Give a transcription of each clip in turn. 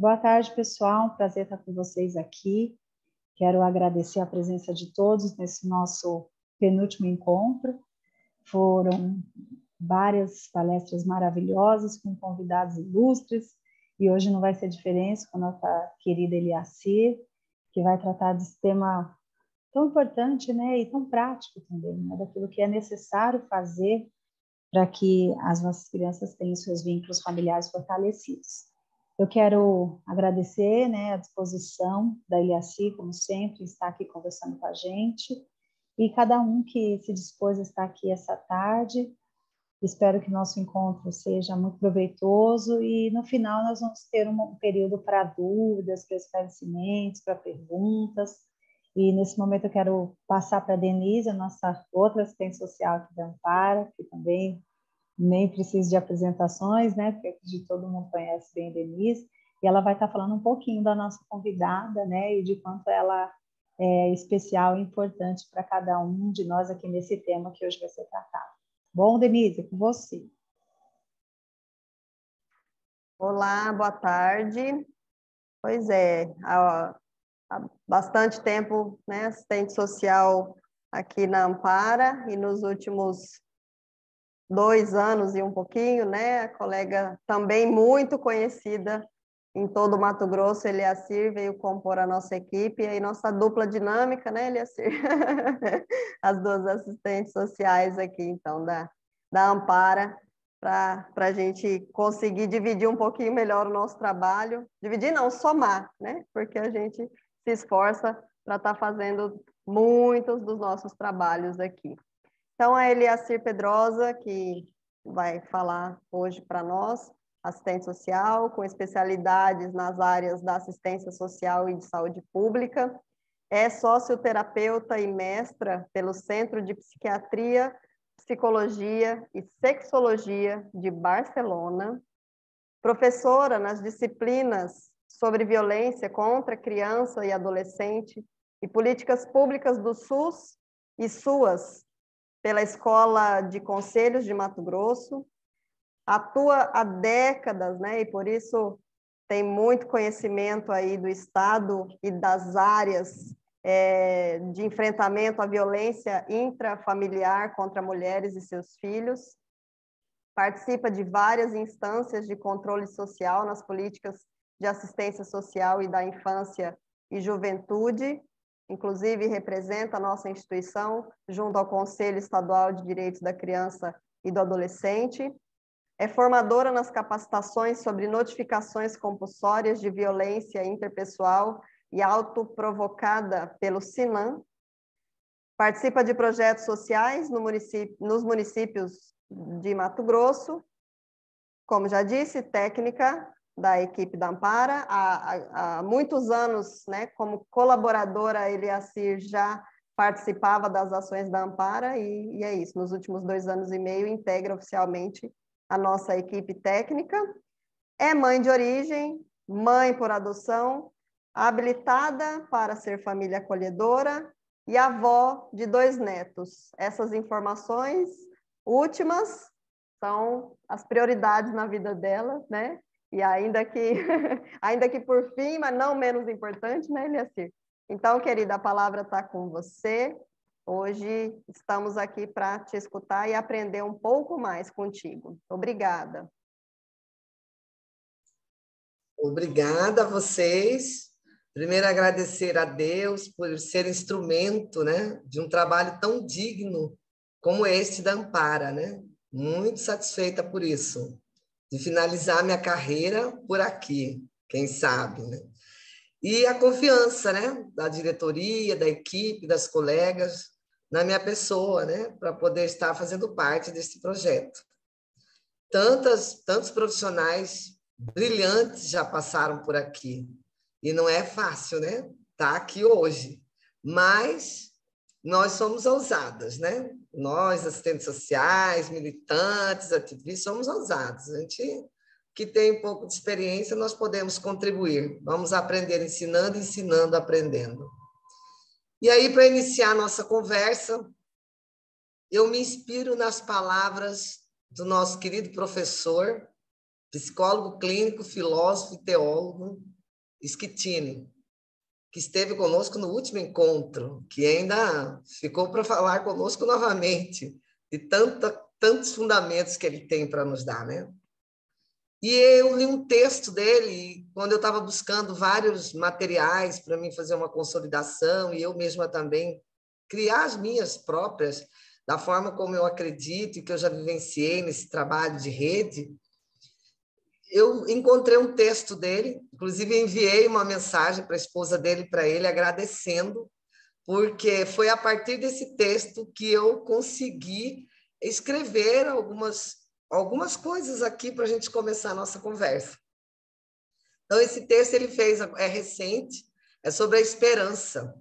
Boa tarde, pessoal. Um prazer estar com vocês aqui. Quero agradecer a presença de todos nesse nosso penúltimo encontro. Foram várias palestras maravilhosas com convidados ilustres e hoje não vai ser diferente com a nossa querida Eliacir, que vai tratar desse tema tão importante, né, e tão prático também, né, daquilo que é necessário fazer para que as nossas crianças tenham seus vínculos familiares fortalecidos. Eu quero agradecer, né, a disposição da Eliacir, como sempre, estar aqui conversando com a gente, e cada um que se dispôs a estar aqui essa tarde. Espero que nosso encontro seja muito proveitoso e, no final, nós vamos ter um período para dúvidas, para esclarecimentos, para perguntas. E, nesse momento, eu quero passar para a Denise, a nossa outra assistente social aqui da Ampara, que também nem precisa de apresentações, né? Porque de todo mundo conhece bem a Denise, e ela vai estar falando um pouquinho da nossa convidada, né? E de quanto ela é especial e importante para cada um de nós aqui nesse tema que hoje vai ser tratado. Bom, Denise, é com você. Olá, boa tarde. Pois é, há bastante tempo, né, assistente social aqui na Ampara, e nos últimos 2 anos e um pouquinho, né, a colega também muito conhecida em todo o Mato Grosso, Eliacir, veio compor a nossa equipe, e aí nossa dupla dinâmica, né, Eliacir? As duas assistentes sociais aqui, então, da Ampara, para a gente conseguir dividir um pouquinho melhor o nosso trabalho. Dividir não, somar, né? Porque a gente se esforça para estar fazendo muitos dos nossos trabalhos aqui. Então, a Eliacir Pedrosa, que vai falar hoje para nós, assistente social, com especialidades nas áreas da assistência social e de saúde pública, é socioterapeuta e mestra pelo Centro de Psiquiatria, Psicologia e Sexologia de Barcelona, professora nas disciplinas sobre violência contra criança e adolescente e políticas públicas do SUS e SUAS, pela Escola de Conselhos de Mato Grosso, atua há décadas, né, e por isso tem muito conhecimento aí do Estado e das áreas de enfrentamento à violência intrafamiliar contra mulheres e seus filhos, participa de várias instâncias de controle social nas políticas de assistência social e da infância e juventude, inclusive representa a nossa instituição junto ao Conselho Estadual de Direitos da Criança e do Adolescente, é formadora nas capacitações sobre notificações compulsórias de violência interpessoal e autoprovocada pelo SINAM, participa de projetos sociais nos municípios de Mato Grosso, como já disse, técnica da equipe da Ampara, há muitos anos, né, como colaboradora, a Eliacir já participava das ações da Ampara, e é isso, nos últimos 2 anos e meio integra oficialmente a nossa equipe técnica, é mãe de origem, mãe por adoção, habilitada para ser família acolhedora e avó de 2 netos. Essas informações últimas são as prioridades na vida dela, né? E ainda que, ainda que por fim, mas não menos importante, né, Eliacir? Então, querida, a palavra está com você. Hoje estamos aqui para te escutar e aprender um pouco mais contigo. Obrigada. Obrigada a vocês. Primeiro, agradecer a Deus por ser instrumento, né, de um trabalho tão digno como este da Ampara, né? Muito satisfeita por isso, de finalizar minha carreira por aqui, quem sabe, né? E a confiança, né, da diretoria, da equipe, das colegas, na minha pessoa, né, para poder estar fazendo parte desse projeto. Tantos profissionais brilhantes já passaram por aqui, e não é fácil, né, estar aqui hoje, mas nós somos ousadas, né? Nós, assistentes sociais, militantes, ativistas, somos ousados. A gente que tem um pouco de experiência, nós podemos contribuir. Vamos aprender ensinando, ensinando, aprendendo. E aí, para iniciar a nossa conversa, eu me inspiro nas palavras do nosso querido professor, psicólogo clínico, filósofo e teólogo Schettini, que esteve conosco no último encontro, que ainda ficou para falar conosco novamente, de tantos fundamentos que ele tem para nos dar, né? E eu li um texto dele, quando eu estava buscando vários materiais para mim fazer uma consolidação, e eu mesma também criar as minhas próprias, da forma como eu acredito e que eu já vivenciei nesse trabalho de rede, eu encontrei um texto dele, inclusive enviei uma mensagem para a esposa dele, para ele, agradecendo, porque foi a partir desse texto que eu consegui escrever algumas coisas aqui para a gente começar a nossa conversa. Então, esse texto ele fez, é recente, é sobre a esperança.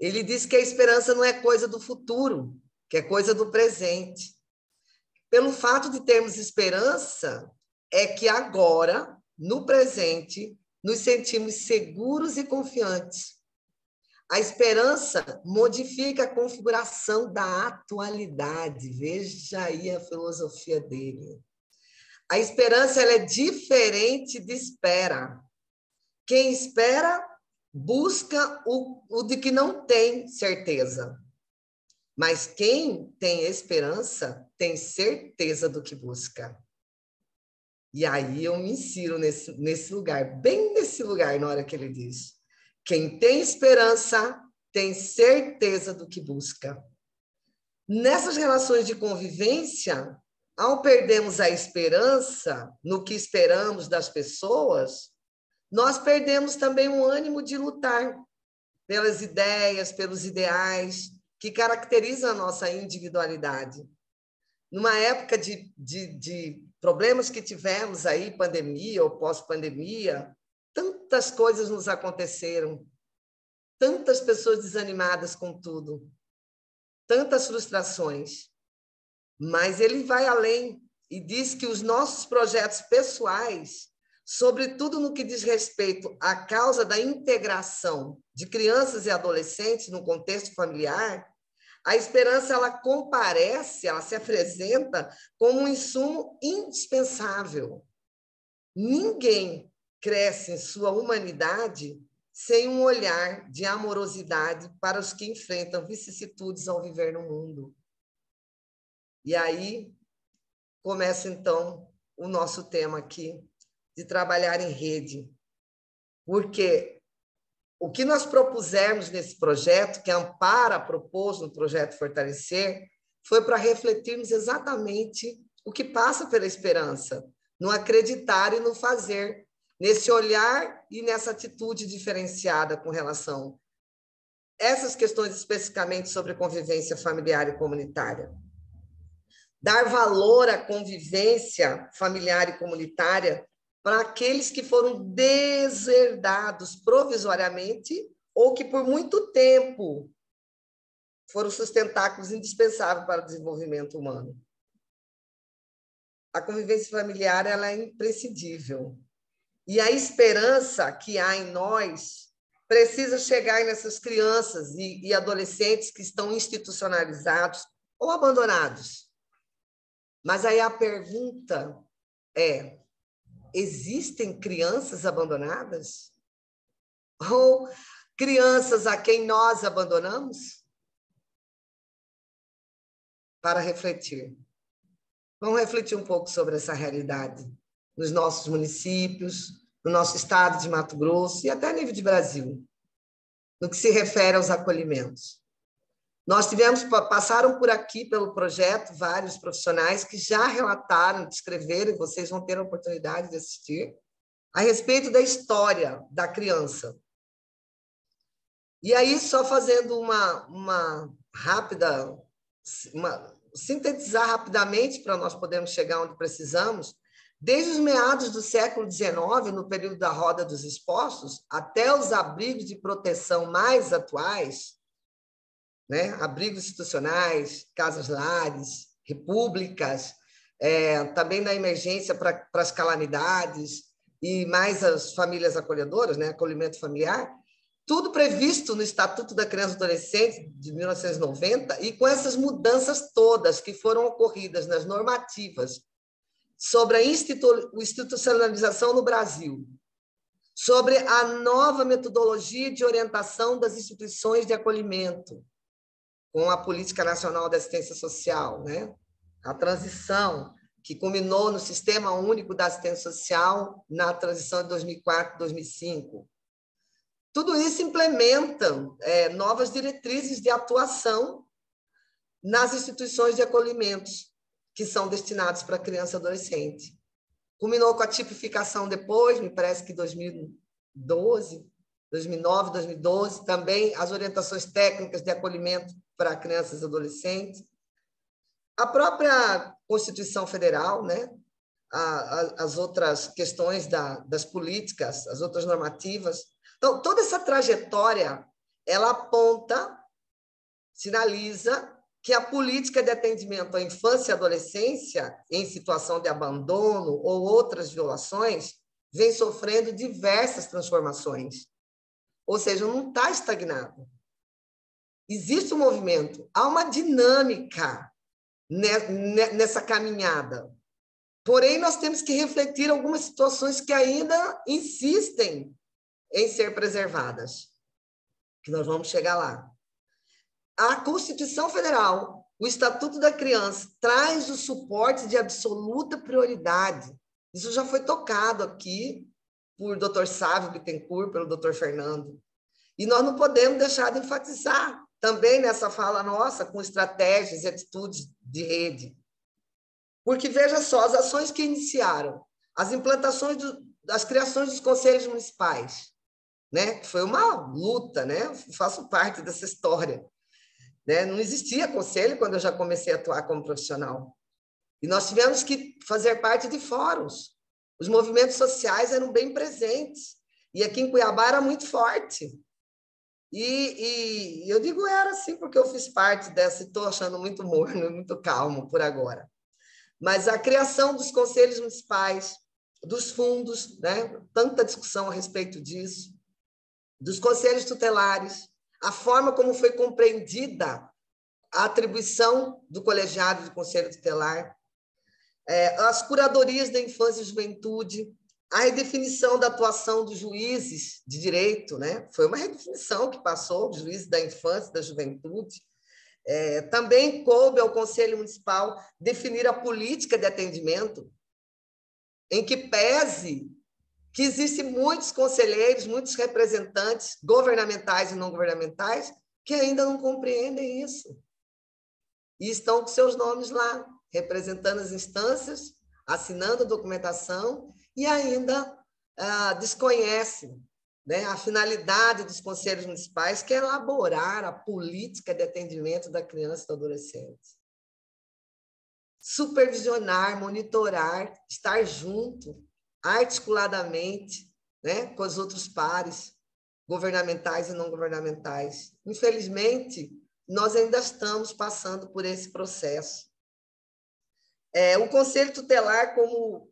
Ele diz que a esperança não é coisa do futuro, que é coisa do presente. Pelo fato de termos esperança, é que agora, no presente, nos sentimos seguros e confiantes. A esperança modifica a configuração da atualidade. Veja aí a filosofia dele. A esperança ela é diferente de espera. Quem espera busca o de que não tem certeza. Mas quem tem esperança tem certeza do que busca. E aí eu me insiro nesse lugar, bem nesse lugar, na hora que ele diz: quem tem esperança tem certeza do que busca. Nessas relações de convivência, ao perdermos a esperança no que esperamos das pessoas, nós perdemos também o ânimo de lutar pelas ideias, pelos ideais que caracterizam a nossa individualidade. Numa época de problemas que tivemos aí, pandemia ou pós-pandemia, tantas coisas nos aconteceram, tantas pessoas desanimadas com tudo, tantas frustrações. Mas ele vai além e diz que os nossos projetos pessoais, sobretudo no que diz respeito à causa da integração de crianças e adolescentes no contexto familiar, a esperança ela comparece, ela se apresenta como um insumo indispensável. Ninguém cresce em sua humanidade sem um olhar de amorosidade para os que enfrentam vicissitudes ao viver no mundo. E aí começa, então, o nosso tema aqui, de trabalhar em rede. Porque o que nós propusermos nesse projeto, que a Ampara propôs no projeto Fortalecer, foi para refletirmos exatamente o que passa pela esperança, no acreditar e no fazer, nesse olhar e nessa atitude diferenciada com relação a essas questões especificamente sobre convivência familiar e comunitária. Dar valor à convivência familiar e comunitária para aqueles que foram desherdados provisoriamente ou que por muito tempo foram sustentáculos indispensáveis para o desenvolvimento humano. A convivência familiar ela é imprescindível. E a esperança que há em nós precisa chegar nessas crianças e adolescentes que estão institucionalizados ou abandonados. Mas aí a pergunta é: existem crianças abandonadas? Ou crianças a quem nós abandonamos? Para refletir. Vamos refletir um pouco sobre essa realidade nos nossos municípios, no nosso estado de Mato Grosso e até a nível de Brasil, no que se refere aos acolhimentos. Nós passaram por aqui pelo projeto vários profissionais que já relataram, descreveram, e vocês vão ter a oportunidade de assistir, a respeito da história da criança. E aí, só fazendo uma rápida, sintetizar rapidamente para nós podermos chegar onde precisamos, desde os meados do século XIX, no período da Roda dos Expostos, até os abrigos de proteção mais atuais, né? Abrigos institucionais, casas-lares, repúblicas, também na emergência para as calamidades e mais as famílias acolhedoras, né? Acolhimento familiar, tudo previsto no Estatuto da Criança e do Adolescente de 1990 e com essas mudanças todas que foram ocorridas nas normativas sobre a institucionalização no Brasil, sobre a nova metodologia de orientação das instituições de acolhimento com a Política Nacional de Assistência Social, né? A transição que culminou no Sistema Único da Assistência Social na transição de 2004 2005. Tudo isso implementa novas diretrizes de atuação nas instituições de acolhimentos que são destinados para criança e adolescente. Culminou com a tipificação depois, me parece que 2012, 2009, 2012, também as orientações técnicas de acolhimento para crianças e adolescentes. A própria Constituição Federal, né? As outras questões das políticas, as outras normativas. Então, toda essa trajetória, ela aponta, sinaliza que a política de atendimento à infância e adolescência em situação de abandono ou outras violações vem sofrendo diversas transformações. Ou seja, não está estagnado. Existe um movimento, há uma dinâmica nessa caminhada. Porém, nós temos que refletir algumas situações que ainda insistem em ser preservadas, que nós vamos chegar lá. A Constituição Federal, o Estatuto da Criança, traz o suporte de absoluta prioridade. Isso já foi tocado aqui por Dr. Sávio Bittencourt, pelo Dr. Fernando. E nós não podemos deixar de enfatizar também nessa fala nossa, com estratégias e atitudes de rede. Porque, veja só, as ações que iniciaram, as implantações, as criações dos conselhos municipais, né? Foi uma luta, né? Eu faço parte dessa história. Né? Não existia conselho quando eu já comecei a atuar como profissional. E nós tivemos que fazer parte de fóruns. Os movimentos sociais eram bem presentes. E aqui em Cuiabá era muito forte. E eu digo era assim porque eu fiz parte dessa e estou achando muito morno, muito calmo por agora. Mas a criação dos conselhos municipais, dos fundos, né? Tanta discussão a respeito disso, dos conselhos tutelares, a forma como foi compreendida a atribuição do colegiado de conselho tutelar, as curadorias da infância e juventude, a redefinição da atuação dos juízes de direito, né? Foi uma redefinição que passou, os juízes da infância e da juventude. Também coube ao Conselho Municipal definir a política de atendimento, em que pese que existem muitos conselheiros, muitos representantes governamentais e não governamentais que ainda não compreendem isso. E estão com seus nomes lá, representando as instâncias, assinando a documentação e ainda desconhecem, né, a finalidade dos conselhos municipais, que é elaborar a política de atendimento da criança e do adolescente. Supervisionar, monitorar, estar junto, articuladamente, né, com os outros pares, governamentais e não governamentais. Infelizmente, nós ainda estamos passando por esse processo. O Conselho Tutelar, como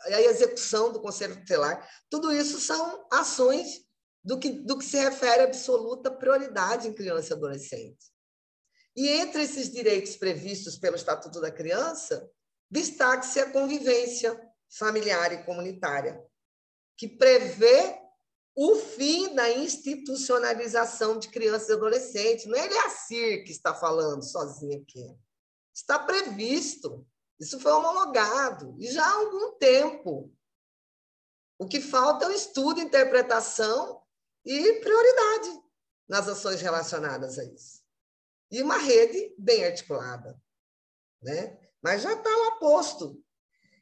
a execução do Conselho Tutelar, tudo isso são ações do que se refere à absoluta prioridade em criança e adolescente. E entre esses direitos previstos pelo Estatuto da Criança, destaque-se a convivência familiar e comunitária, que prevê o fim da institucionalização de crianças e adolescentes. Não é Eliacir que está falando sozinho aqui. Está previsto. Isso foi homologado, e já há algum tempo. O que falta é o estudo, interpretação e prioridade nas ações relacionadas a isso. E uma rede bem articulada, né? Mas já está lá posto.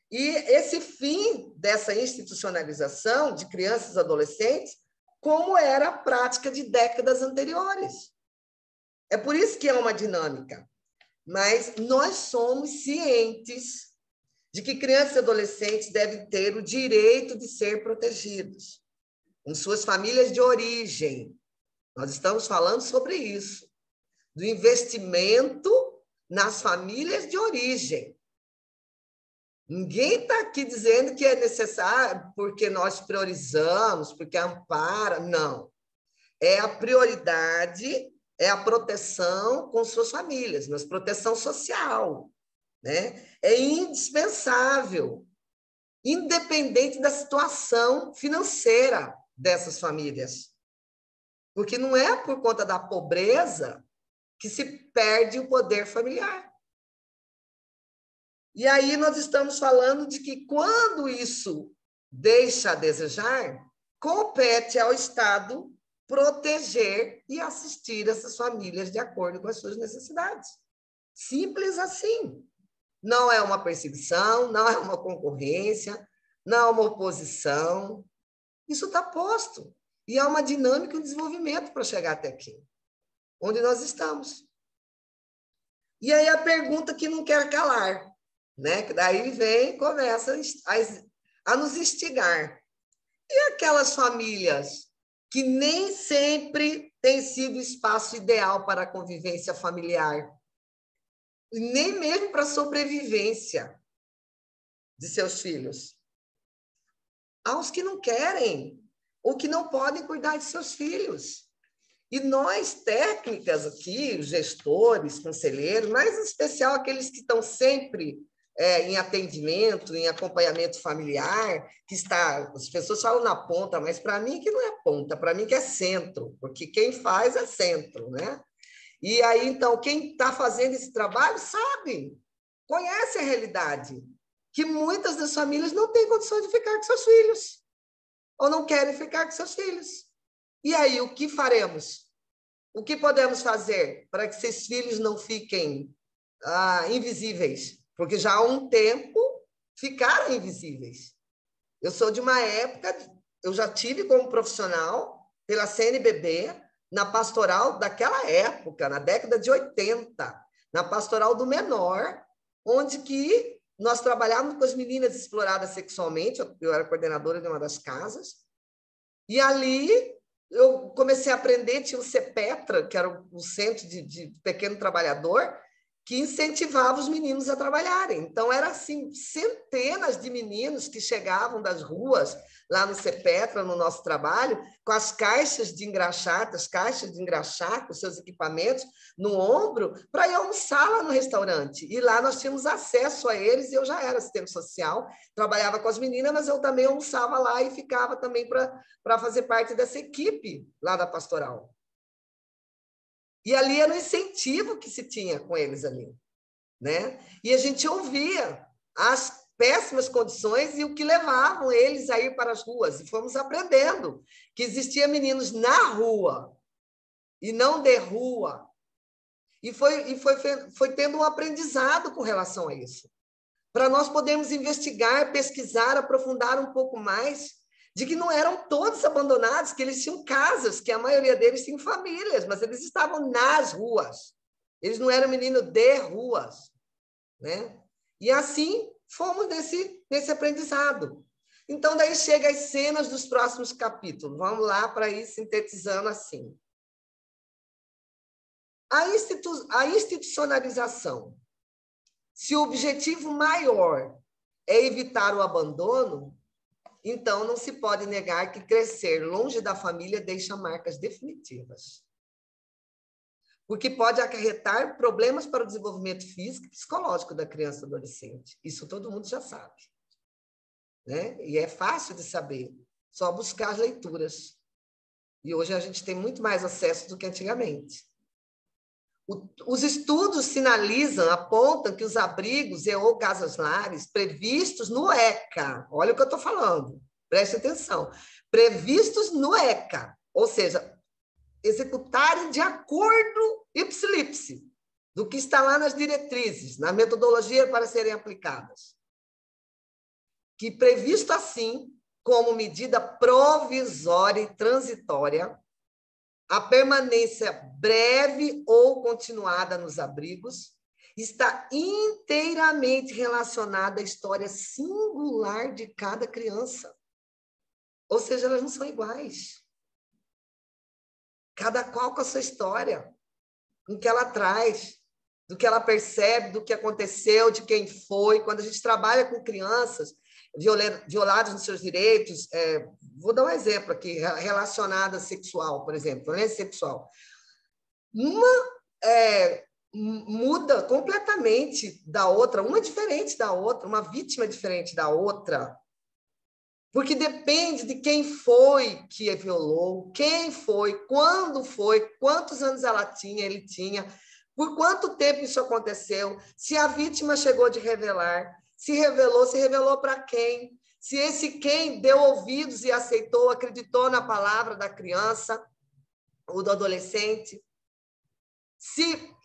E esse fim dessa institucionalização de crianças e adolescentes, como era a prática de décadas anteriores. É por isso que é uma dinâmica. Mas nós somos cientes de que crianças e adolescentes devem ter o direito de ser protegidos, com suas famílias de origem. Nós estamos falando sobre isso, do investimento nas famílias de origem. Ninguém está aqui dizendo que é necessário porque nós priorizamos, porque ampara. Não. É a prioridade, é a proteção com suas famílias, mas proteção social. né? É indispensável, independente da situação financeira dessas famílias. Porque não é por conta da pobreza que se perde o poder familiar. E aí nós estamos falando de que quando isso deixa a desejar, compete ao Estado proteger e assistir essas famílias de acordo com as suas necessidades. Simples assim. Não é uma perseguição, não é uma concorrência, não é uma oposição. Isso está posto. E há uma dinâmica e um desenvolvimento para chegar até aqui, onde nós estamos. E aí a pergunta que não quer calar, né? Que daí vem e começa a nos instigar. E aquelas famílias que nem sempre têm sido o espaço ideal para a convivência familiar, e nem mesmo para a sobrevivência de seus filhos? Aos que não querem ou que não podem cuidar de seus filhos. E nós, técnicas aqui, gestores, conselheiros, mas em especial aqueles que estão sempre em atendimento, em acompanhamento familiar, que está, as pessoas falam na ponta, mas para mim que não é ponta, para mim que é centro, porque quem faz é centro, né? E aí, então, quem está fazendo esse trabalho sabe, conhece a realidade, que muitas das famílias não têm condições de ficar com seus filhos, ou não querem ficar com seus filhos. E aí, o que faremos? O que podemos fazer para que esses filhos não fiquem invisíveis? Porque já há um tempo ficaram invisíveis. Eu sou de uma época, eu já tive como profissional pela CNBB, na pastoral daquela época, na década de 80, na pastoral do menor, onde que nós trabalhávamos com as meninas exploradas sexualmente, eu era coordenadora de uma das casas, e ali eu comecei a aprender, tinha o CEPETRA, que era o Centro de Pequeno Trabalhador, que incentivava os meninos a trabalharem. Então, eram assim, centenas de meninos que chegavam das ruas, lá no CEPETRA, no nosso trabalho, com as caixas de engraxate, com seus equipamentos no ombro, para ir almoçar lá no restaurante. E lá nós tínhamos acesso a eles, eu já era assistente social, trabalhava com as meninas, mas eu também almoçava lá e ficava também para fazer parte dessa equipe lá da pastoral. E ali era o incentivo que se tinha com eles ali, né? E a gente ouvia as péssimas condições e o que levavam eles a ir para as ruas. E fomos aprendendo que existia meninos na rua e não de rua. E foi tendo um aprendizado com relação a isso. Para nós podermos investigar, pesquisar, aprofundar um pouco mais de que não eram todos abandonados, que eles tinham casas, que a maioria deles tinham famílias, mas eles estavam nas ruas. Eles não eram meninos de ruas, né? E assim fomos nesse aprendizado. Então, daí chega as cenas dos próximos capítulos. Vamos lá para ir sintetizando assim. A institucionalização. Se o objetivo maior é evitar o abandono, então não se pode negar que crescer longe da família deixa marcas definitivas. Porque pode acarretar problemas para o desenvolvimento físico e psicológico da criança e adolescente. Isso todo mundo já sabe, né? E é fácil de saber, só buscar as leituras. E hoje a gente tem muito mais acesso do que antigamente. Os estudos sinalizam, apontam que os abrigos ou casas-lares previstos no ECA, olha o que eu estou falando, preste atenção, previstos no ECA, ou seja, executarem de acordo ipsilipse do que está lá nas diretrizes, na metodologia para serem aplicadas. Que previsto assim, como medida provisória e transitória, a permanência breve ou continuada nos abrigos está inteiramente relacionada à história singular de cada criança. Ou seja, elas não são iguais. Cada qual com a sua história, o que ela traz, do que ela percebe, do que aconteceu, de quem foi. Quando a gente trabalha com crianças violadas nos seus direitos, vou dar um exemplo aqui, relacionada sexual, por exemplo, violência sexual. muda completamente da outra, uma diferente da outra, uma vítima diferente da outra, porque depende de quem foi que a violou, quem foi, quando foi, quantos anos ele tinha, por quanto tempo isso aconteceu, se a vítima chegou de revelar, se revelou para quem, se esse quem deu ouvidos e aceitou, acreditou na palavra da criança ou do adolescente, se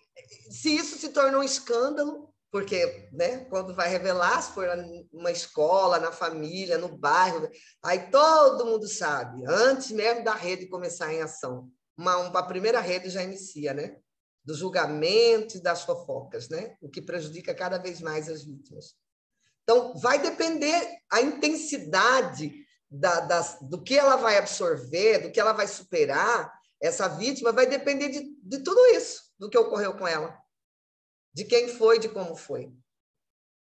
isso se tornou um escândalo, porque, né, quando vai revelar, se for numa escola, na família, no bairro, aí todo mundo sabe, antes mesmo da rede começar em ação. A primeira rede já inicia, né? Do julgamento e das fofocas, né? O que prejudica cada vez mais as vítimas. Então, vai depender a intensidade do que ela vai absorver, do que ela vai superar, essa vítima vai depender de tudo isso, do que ocorreu com ela, de quem foi, de como foi,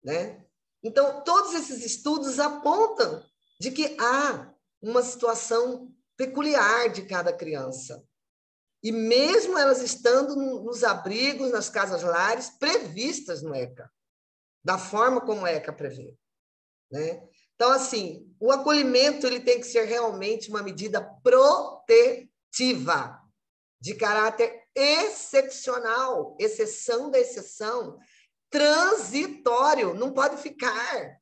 né? Então, todos esses estudos apontam de que há uma situação peculiar de cada criança. E mesmo elas estando nos abrigos, nas casas-lares, previstas no ECA, da forma como o ECA prevê, né? Então, assim, o acolhimento ele tem que ser realmente uma medida protetiva, de caráter excepcional, exceção da exceção, transitório, não pode ficar.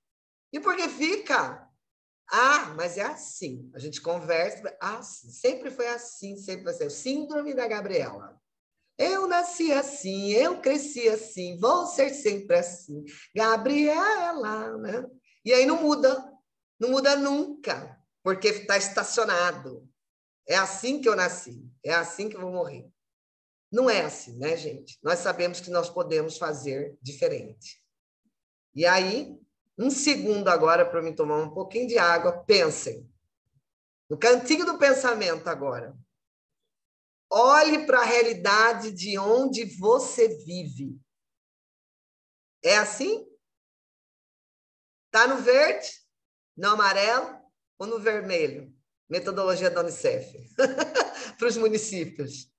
E por que fica? Ah, mas é assim, a gente conversa, sempre foi assim, sempre vai ser. Síndrome da Gabriela. Eu nasci assim, eu cresci assim, vou ser sempre assim. Gabriela, né? E aí não muda nunca, porque está estacionado. É assim que eu nasci, é assim que eu vou morrer. Não é assim, né, gente? Nós sabemos que nós podemos fazer diferente. E aí, um segundo agora para me tomar um pouquinho de água, pensem. No cantinho do pensamento agora. Olhe para a realidade de onde você vive. É assim? Está no verde, no amarelo ou no vermelho? Metodologia da Unicef. Para os municípios.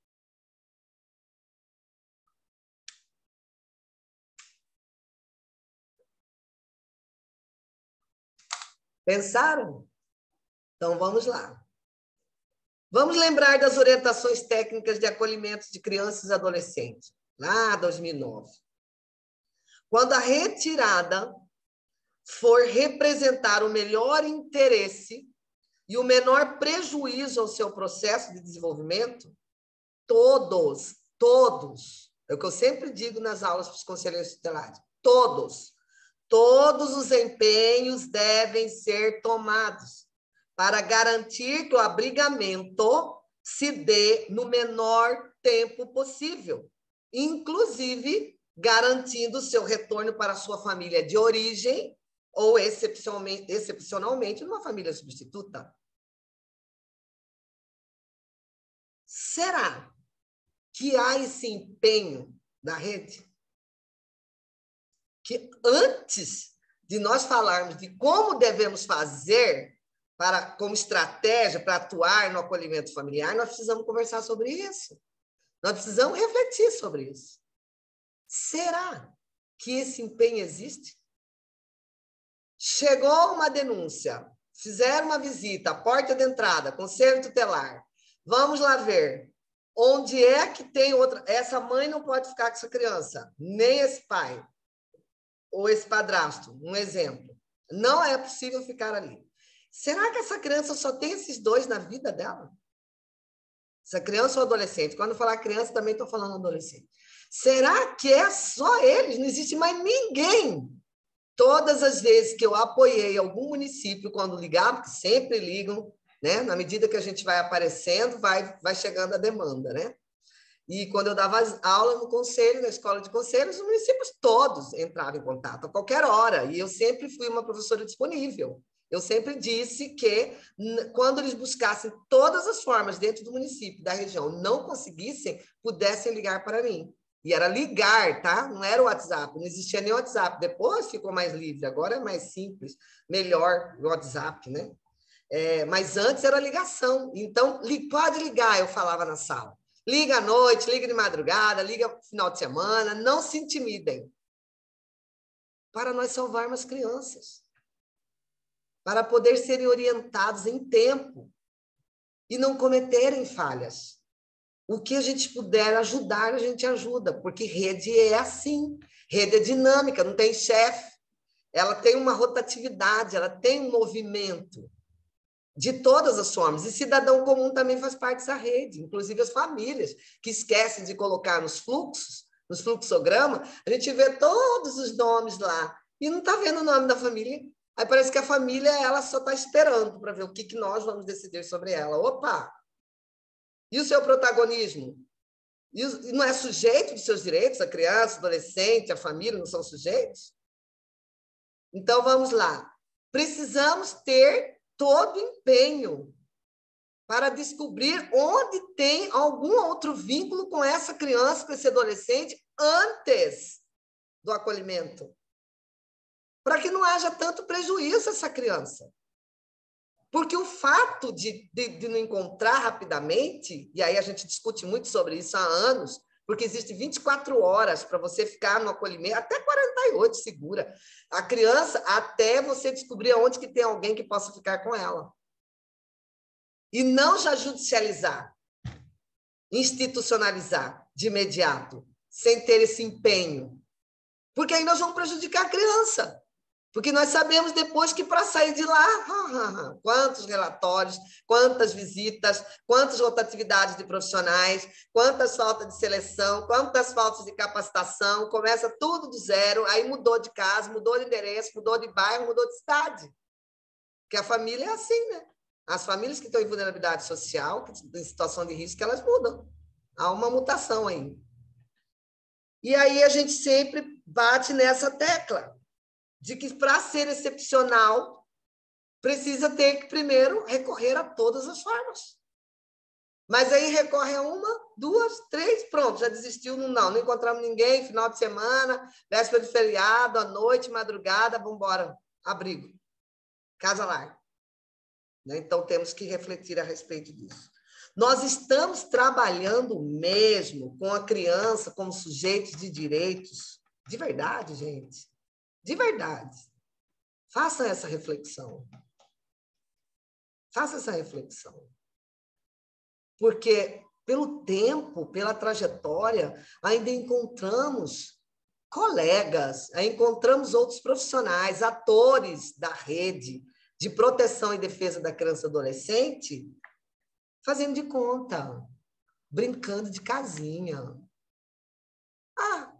Pensaram? Então, vamos lá. Vamos lembrar das orientações técnicas de acolhimento de crianças e adolescentes, lá 2009. Quando a retirada for representar o melhor interesse e o menor prejuízo ao seu processo de desenvolvimento, todos, é o que eu sempre digo nas aulas para os conselheiros tutelares, todos os empenhos devem ser tomados para garantir que o abrigamento se dê no menor tempo possível, inclusive garantindo seu retorno para a sua família de origem ou, excepcionalmente, numa família substituta. Será que há esse empenho da rede? Que antes de nós falarmos de como devemos fazer como estratégia para atuar no acolhimento familiar, nós precisamos conversar sobre isso. Nós precisamos refletir sobre isso. Será que esse empenho existe? Chegou uma denúncia, fizeram uma visita, porta de entrada, conselho tutelar. Vamos lá ver onde é que tem outra. Essa mãe não pode ficar com essa criança, nem esse pai, ou esse padrasto, um exemplo. Não é possível ficar ali. Será que essa criança só tem esses dois na vida dela? Essa criança ou adolescente? Quando eu falar criança, também estou falando adolescente. Será que é só eles? Não existe mais ninguém? Todas as vezes que eu apoiei algum município, quando ligavam, porque sempre ligam, né? Na medida que a gente vai aparecendo, vai chegando a demanda, né? E quando eu dava aula no conselho, na escola de conselhos, os municípios todos entravam em contato a qualquer hora. E eu sempre fui uma professora disponível. Eu sempre disse que, quando eles buscassem todas as formas dentro do município, da região, não conseguissem, pudessem ligar para mim. E era ligar, tá? Não era o WhatsApp, não existia nem o WhatsApp. Depois ficou mais livre, agora é mais simples, melhor o WhatsApp, né? Mas antes era ligação. Então, pode ligar, eu falava na sala. Liga à noite, liga de madrugada, liga no final de semana, não se intimidem. Para nós salvarmos as crianças. Para poder serem orientados em tempo e não cometerem falhas. O que a gente puder ajudar, a gente ajuda, porque rede é assim. Rede é dinâmica, não tem chefe. Ela tem uma rotatividade, ela tem um movimento de todas as formas. E cidadão comum também faz parte dessa rede, inclusive as famílias, que esquecem de colocar nos fluxos, nos fluxogramas, a gente vê todos os nomes lá, e não está vendo o nome da família. Aí parece que a família ela só está esperando para ver o que nós vamos decidir sobre ela. Opa! E o seu protagonismo? E não é sujeito de seus direitos? A criança, o adolescente, a família não são sujeitos? Então, vamos lá. Precisamos ter todo o empenho para descobrir onde tem algum outro vínculo com essa criança, com esse adolescente, antes do acolhimento. Para que não haja tanto prejuízo a essa criança. Porque o fato de não encontrar rapidamente, e aí a gente discute muito sobre isso há anos, porque existe 24 horas para você ficar no acolhimento, até 48 segura. A criança, até você descobrir onde que tem alguém que possa ficar com ela. E não já judicializar, institucionalizar de imediato, sem ter esse empenho. Porque aí nós vamos prejudicar a criança. Porque nós sabemos depois que para sair de lá, quantos relatórios, quantas visitas, quantas rotatividades de profissionais, quantas faltas de seleção, quantas faltas de capacitação, começa tudo do zero, aí mudou de casa, mudou de endereço, mudou de bairro, mudou de cidade. Porque a família é assim, né? As famílias que estão em vulnerabilidade social, em situação de risco, elas mudam. Há uma mutação aí. E aí a gente sempre bate nessa tecla de que, para ser excepcional, precisa ter que, primeiro, recorrer a todas as formas. Mas aí recorre a uma, duas, três, pronto, já desistiu, não encontramos ninguém, final de semana, véspera de feriado, à noite, madrugada, vamos embora, abrigo, casa larga. Então, temos que refletir a respeito disso. Nós estamos trabalhando mesmo com a criança como sujeitos de direitos, de verdade, gente. De verdade. Faça essa reflexão. Faça essa reflexão. Porque, pelo tempo, pela trajetória, ainda encontramos colegas, encontramos outros profissionais, atores da rede de proteção e defesa da criança e adolescente, fazendo de conta, brincando de casinha.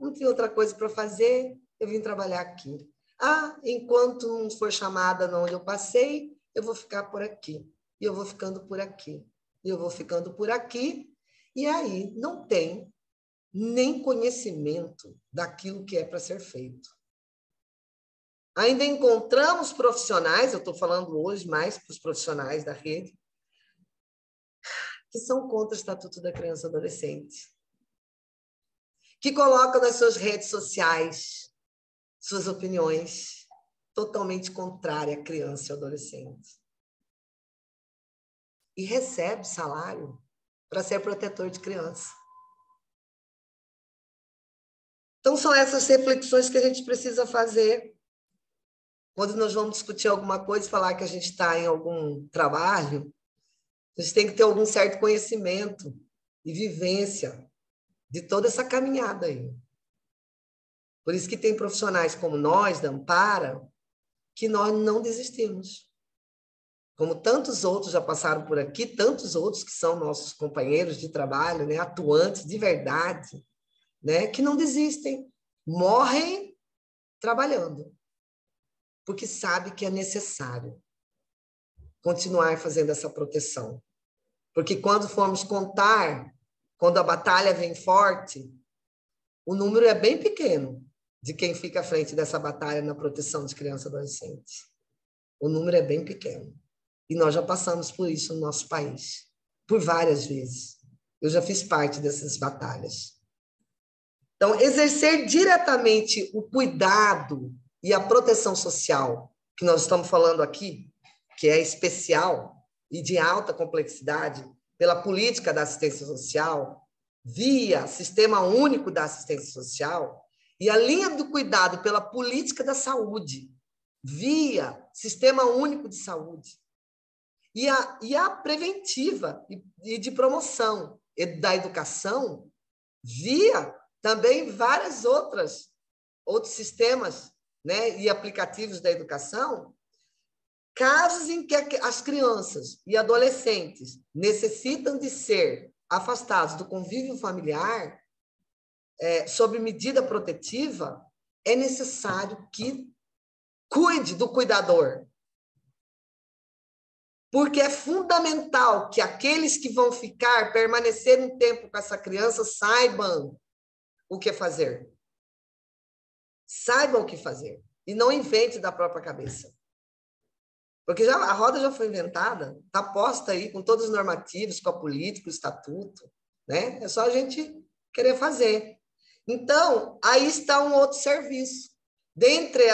Não tem outra coisa para fazer, eu vim trabalhar aqui. Enquanto não for chamada onde eu passei, eu vou ficar por aqui. E eu vou ficando por aqui. E eu vou ficando por aqui. E aí não tem nem conhecimento daquilo que é para ser feito. Ainda encontramos profissionais, eu estou falando hoje mais para os profissionais da rede, que são contra o Estatuto da Criança e Adolescente, que colocam nas suas redes sociais suas opiniões totalmente contrárias à criança e adolescente. E recebe salário para ser protetor de criança. Então, são essas reflexões que a gente precisa fazer quando nós vamos discutir alguma coisa e falar que a gente está em algum trabalho. A gente tem que ter algum certo conhecimento e vivência de toda essa caminhada aí. Por isso que tem profissionais como nós, da Ampara, que nós não desistimos. Como tantos outros já passaram por aqui, tantos outros que são nossos companheiros de trabalho, né, atuantes de verdade, né, que não desistem, morrem trabalhando, porque sabe que é necessário continuar fazendo essa proteção. Porque quando formos contar, quando a batalha vem forte, o número é bem pequeno de quem fica à frente dessa batalha na proteção de criança e adolescente. O número é bem pequeno. E nós já passamos por isso no nosso país, por várias vezes. Eu já fiz parte dessas batalhas. Então, exercer diretamente o cuidado e a proteção social, que nós estamos falando aqui, que é especial e de alta complexidade, pela política da assistência social, via Sistema Único da Assistência Social e a linha do cuidado pela política da saúde, via Sistema Único de Saúde, e a preventiva e de promoção da educação, via também vários outros sistemas, né, e aplicativos da educação, casos em que as crianças e adolescentes necessitam de ser afastados do convívio familiar, sob medida protetiva, é necessário que cuide do cuidador. Porque é fundamental que aqueles que vão permanecer um tempo com essa criança, saibam o que fazer. Saibam o que fazer. E não invente da própria cabeça. Porque a roda já foi inventada, está posta aí com todos os normativos, com a política, o estatuto, né? É só a gente querer fazer. Então, aí está um outro serviço. Dentre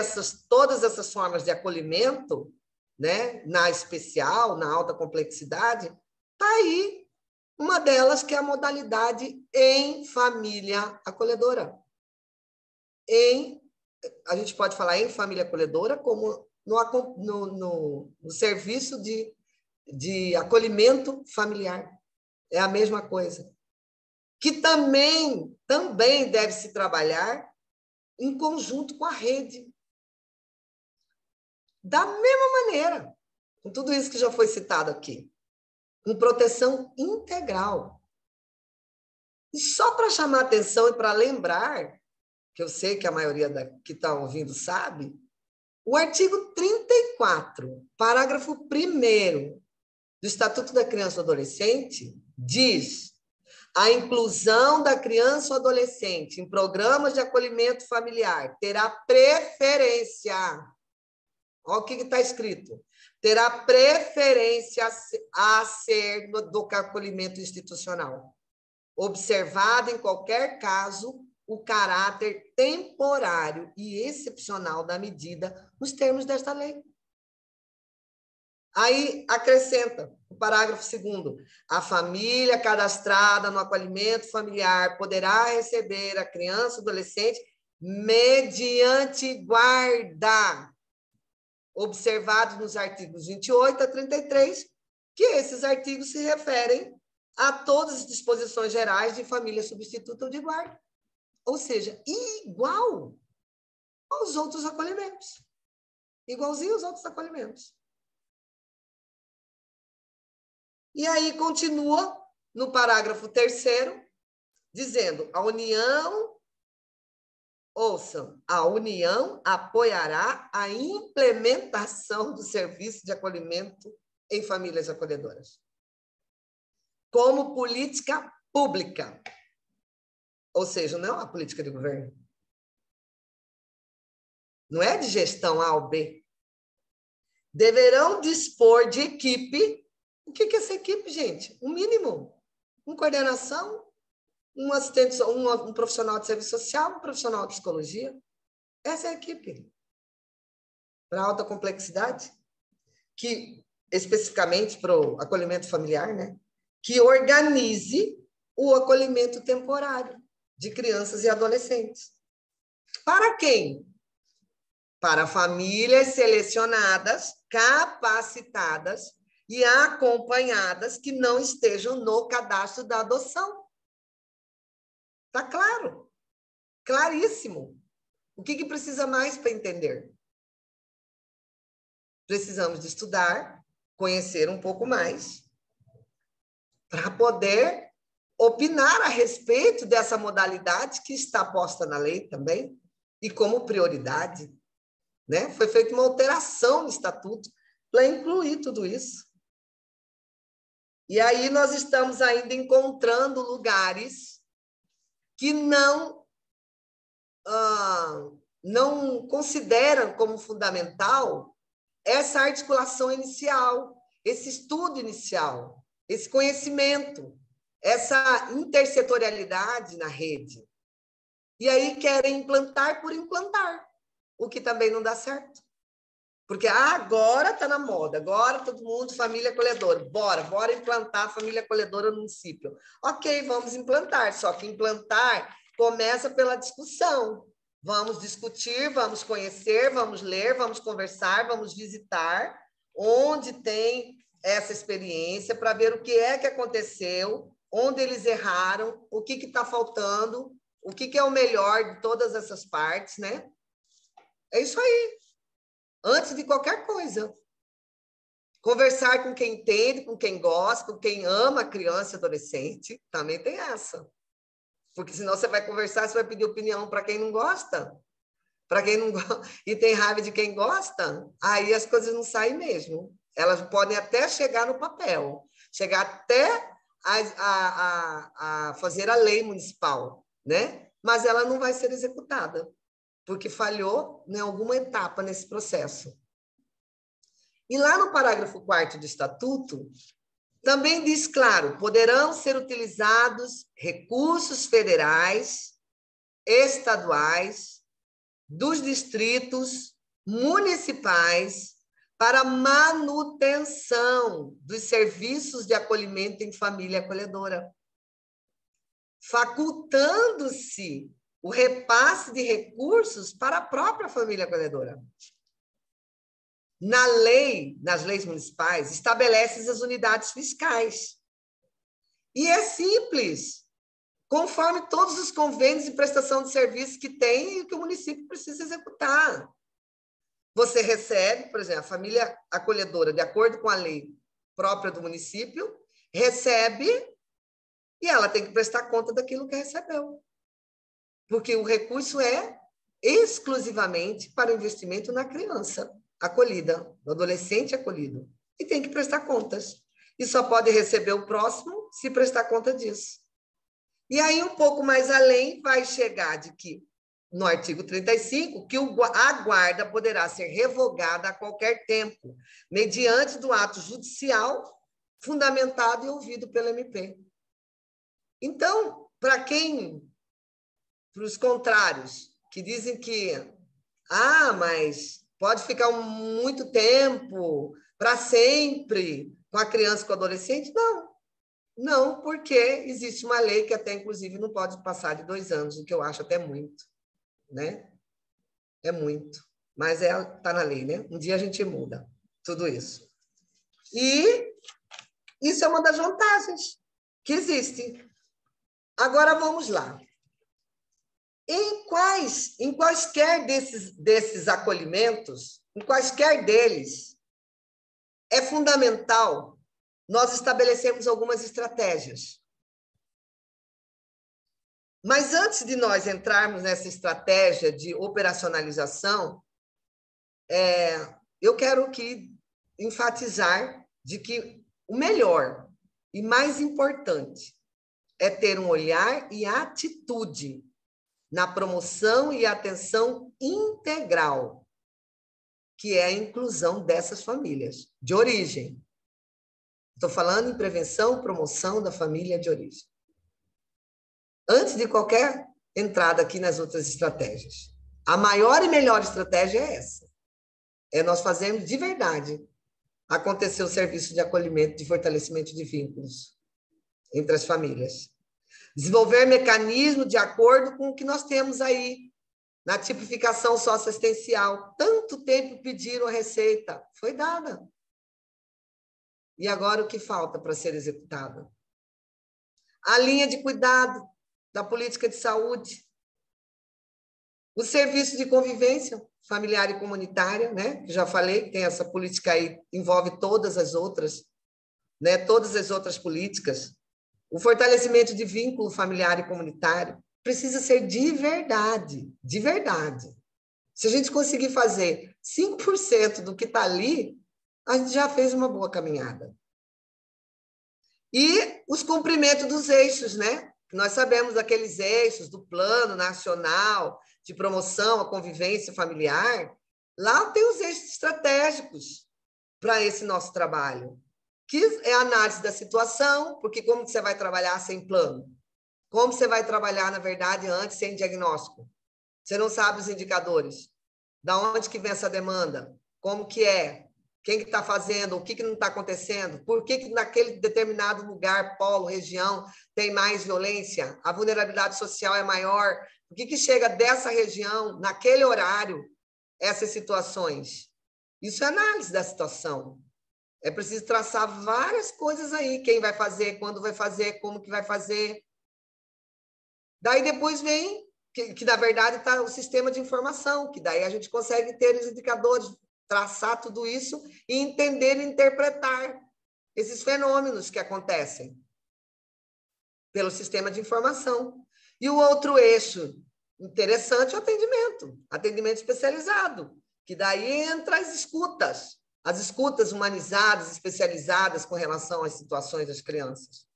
todas essas formas de acolhimento, né, na especial, na alta complexidade, está aí uma delas que é a modalidade em família acolhedora. A gente pode falar em família acolhedora como no serviço de acolhimento familiar. É a mesma coisa. Que também deve se trabalhar em conjunto com a rede. Da mesma maneira, com tudo isso que já foi citado aqui, com proteção integral. E só para chamar atenção e para lembrar, que eu sei que a maioria que está ouvindo sabe, o artigo 34, parágrafo 1º do Estatuto da Criança e do Adolescente diz: a inclusão da criança ou adolescente em programas de acolhimento familiar terá preferência. Olha o que está escrito. Terá preferência a ser do acolhimento institucional. Observado, em qualquer caso, o caráter temporário e excepcional da medida nos termos desta lei. Aí acrescenta o parágrafo 2º. A família cadastrada no acolhimento familiar poderá receber a criança ou adolescente mediante guarda, observado nos artigos 28 a 33, que esses artigos se referem a todas as disposições gerais de família substituta ou de guarda. Ou seja, igual aos outros acolhimentos. Igualzinho aos outros acolhimentos. E aí continua no parágrafo 3º, dizendo: a União apoiará a implementação do serviço de acolhimento em famílias acolhedoras como política pública. Ou seja, não é uma política de governo. Não é de gestão A ou B. Deverão dispor de equipe. O que é essa equipe, gente? Um mínimo. Uma coordenação, um assistente, um profissional de serviço social, um profissional de psicologia. Essa é a equipe. Para alta complexidade, que especificamente para o acolhimento familiar, né? Que organize o acolhimento temporário de crianças e adolescentes. Para quem? Para famílias selecionadas, capacitadas e acompanhadas que não estejam no cadastro da adoção. Está claro? Claríssimo. O que precisa mais para entender? Precisamos de estudar, conhecer um pouco mais, para poder opinar a respeito dessa modalidade que está posta na lei também, e como prioridade, né? Foi feita uma alteração no estatuto para incluir tudo isso. E aí nós estamos ainda encontrando lugares que não consideram como fundamental essa articulação inicial, esse estudo inicial, esse conhecimento, essa intersetorialidade na rede. E aí querem implantar por implantar, o que também não dá certo. Porque agora está na moda, agora todo mundo família acolhedora. Bora implantar a família acolhedora no município. Ok, vamos implantar, só que implantar começa pela discussão. Vamos discutir, vamos conhecer, vamos ler, vamos conversar, vamos visitar onde tem essa experiência para ver o que é que aconteceu, onde eles erraram, o que está faltando, o que é o melhor de todas essas partes, né? É isso aí. Antes de qualquer coisa. Conversar com quem entende, com quem gosta, com quem ama a criança e adolescente, também tem essa. Porque senão você vai conversar, você vai pedir opinião para quem não gosta. Para quem não gosta e tem raiva de quem gosta, aí as coisas não saem mesmo. Elas podem até chegar no papel, chegar até a fazer a lei municipal, né? Mas ela não vai ser executada, porque falhou em alguma etapa nesse processo. E lá no parágrafo 4º do Estatuto, também diz claro, poderão ser utilizados recursos federais, estaduais, dos distritos municipais para manutenção dos serviços de acolhimento em família acolhedora, facultando-se o repasse de recursos para a própria família acolhedora. Na lei, nas leis municipais, estabelece as unidades fiscais. E é simples, conforme todos os convênios de prestação de serviços que tem e que o município precisa executar. Você recebe, por exemplo, a família acolhedora, de acordo com a lei própria do município, recebe e ela tem que prestar conta daquilo que recebeu. Porque o recurso é exclusivamente para o investimento na criança acolhida, no adolescente acolhido. E tem que prestar contas. E só pode receber o próximo se prestar conta disso. E aí, um pouco mais além, vai chegar de que, no artigo 35, que a guarda poderá ser revogada a qualquer tempo, mediante do ato judicial fundamentado e ouvido pelo MP. Então, para os contrários, que dizem que, mas pode ficar muito tempo, para sempre, com a criança e com o adolescente, não, porque existe uma lei que até, inclusive, não pode passar de 2 anos, o que eu acho até muito, né? É muito. Mas está na lei, né? Um dia a gente muda tudo isso. E isso é uma das vantagens que existe. Agora, vamos lá. Em quaisquer desses acolhimentos, em quaisquer deles, é fundamental nós estabelecemos algumas estratégias. Mas antes de nós entrarmos nessa estratégia de operacionalização, eu quero aqui enfatizar de que o melhor e mais importante é ter um olhar e atitude na promoção e atenção integral, que é a inclusão dessas famílias de origem. Estou falando em prevenção e promoção da família de origem. Antes de qualquer entrada aqui nas outras estratégias. A maior e melhor estratégia é essa. É nós fazermos de verdade acontecer o serviço de acolhimento, de fortalecimento de vínculos entre as famílias. Desenvolver mecanismos de acordo com o que nós temos aí na tipificação socioassistencial. Tanto tempo pediram a receita, foi dada. E agora o que falta para ser executado? A linha de cuidado da política de saúde, o serviço de convivência familiar e comunitária, né? Já falei que tem essa política aí, envolve todas as outras, né? Todas as outras políticas. O fortalecimento de vínculo familiar e comunitário precisa ser de verdade, de verdade. Se a gente conseguir fazer 5% do que está ali, a gente já fez uma boa caminhada. E os cumprimentos dos eixos, né? Nós sabemos aqueles eixos do Plano Nacional de Promoção à Convivência Familiar. Lá tem os eixos estratégicos para esse nosso trabalho, que é a análise da situação, porque como você vai trabalhar sem plano? Como você vai trabalhar, na verdade, antes, sem diagnóstico? Você não sabe os indicadores. Da onde que vem essa demanda? como que é, quem que está fazendo, o que, que não está acontecendo, por que, que naquele determinado lugar, polo, região, tem mais violência, a vulnerabilidade social é maior, por que, que chega dessa região, naquele horário, essas situações? Isso é análise da situação. É preciso traçar várias coisas aí, quem vai fazer, quando vai fazer, como que vai fazer. Daí depois vem, que na verdade está o sistema de informação, que daí a gente consegue ter os indicadores, traçar tudo isso e entender e interpretar esses fenômenos que acontecem pelo sistema de informação. E o outro eixo interessante é o atendimento especializado, que daí entra as escutas humanizadas, especializadas com relação às situações das crianças.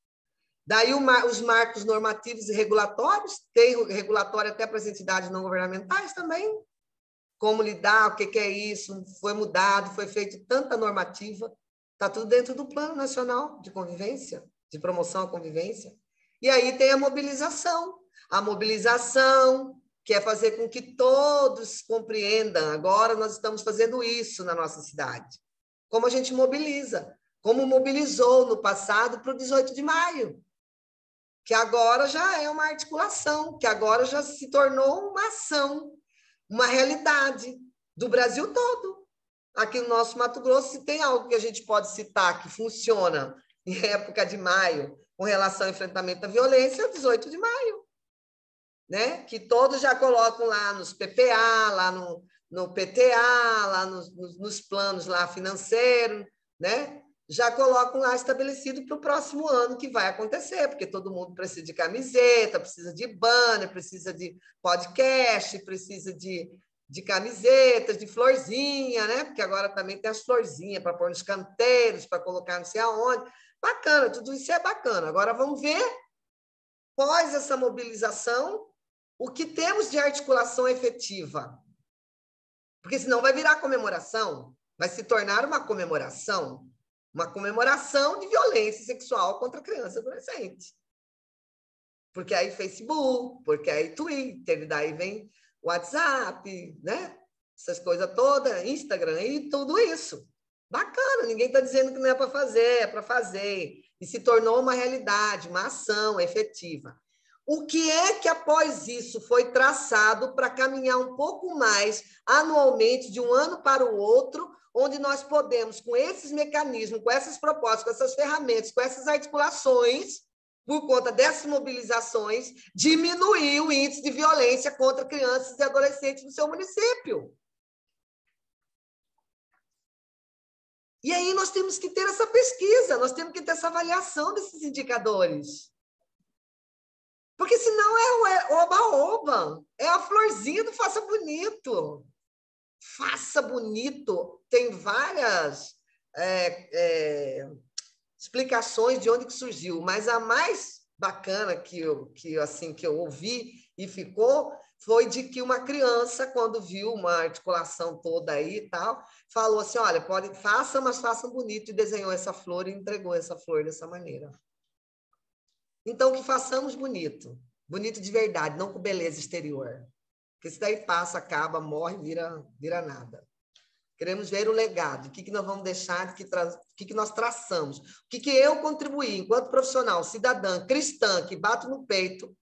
Daí os marcos normativos e regulatórios, tem regulatório até para as entidades não governamentais também, como lidar, o que é isso, foi mudado, foi feito tanta normativa, está tudo dentro do Plano Nacional de Convivência, de Promoção à Convivência. E aí tem a mobilização que é fazer com que todos compreendam, agora nós estamos fazendo isso na nossa cidade. Como a gente mobiliza, como mobilizou no passado para o 18 de maio, que agora já é uma articulação, que agora já se tornou uma ação, uma realidade do Brasil todo. Aqui no nosso Mato Grosso, se tem algo que a gente pode citar que funciona em época de maio com relação ao enfrentamento da violência, é o 18 de maio. Né? Que todos já colocam lá nos PPA, lá no PTA, lá nos planos lá financeiros, né? Já colocam lá estabelecido para o próximo ano que vai acontecer, porque todo mundo precisa de camiseta, precisa de banner, precisa de podcast, precisa de camisetas, de florzinha, né? Porque agora também tem as florzinhas para pôr nos canteiros, para colocar não sei aonde. Bacana, tudo isso é bacana. Agora vamos ver, pós essa mobilização, o que temos de articulação efetiva. Porque senão vai virar comemoração, vai se tornar uma comemoração de violência sexual contra criança e adolescente. Porque aí Facebook, porque aí Twitter, daí vem WhatsApp, né? Essas coisas todas, Instagram e tudo isso. Bacana, ninguém está dizendo que não é para fazer, é para fazer. E se tornou uma realidade, uma ação efetiva. O que é que, após isso, foi traçado para caminhar um pouco mais anualmente, de um ano para o outro, onde nós podemos, com esses mecanismos, com essas propostas, com essas ferramentas, com essas articulações, por conta dessas mobilizações, diminuir o índice de violência contra crianças e adolescentes no seu município? E aí nós temos que ter essa pesquisa, nós temos que ter essa avaliação desses indicadores. Porque senão é oba-oba, é a florzinha do faça bonito. Faça bonito, tem várias explicações de onde que surgiu, mas a mais bacana que eu ouvi e ficou foi de que uma criança, quando viu uma articulação toda aí e tal, falou assim, olha, faça, mas façam bonito, e desenhou essa flor e entregou essa flor dessa maneira. Então, que façamos bonito de verdade, não com beleza exterior. Porque isso daí passa, acaba, morre, vira nada. Queremos ver o legado, o que nós vamos deixar, o que nós traçamos, o que eu contribuí enquanto profissional, cidadã, cristã, que bato no peito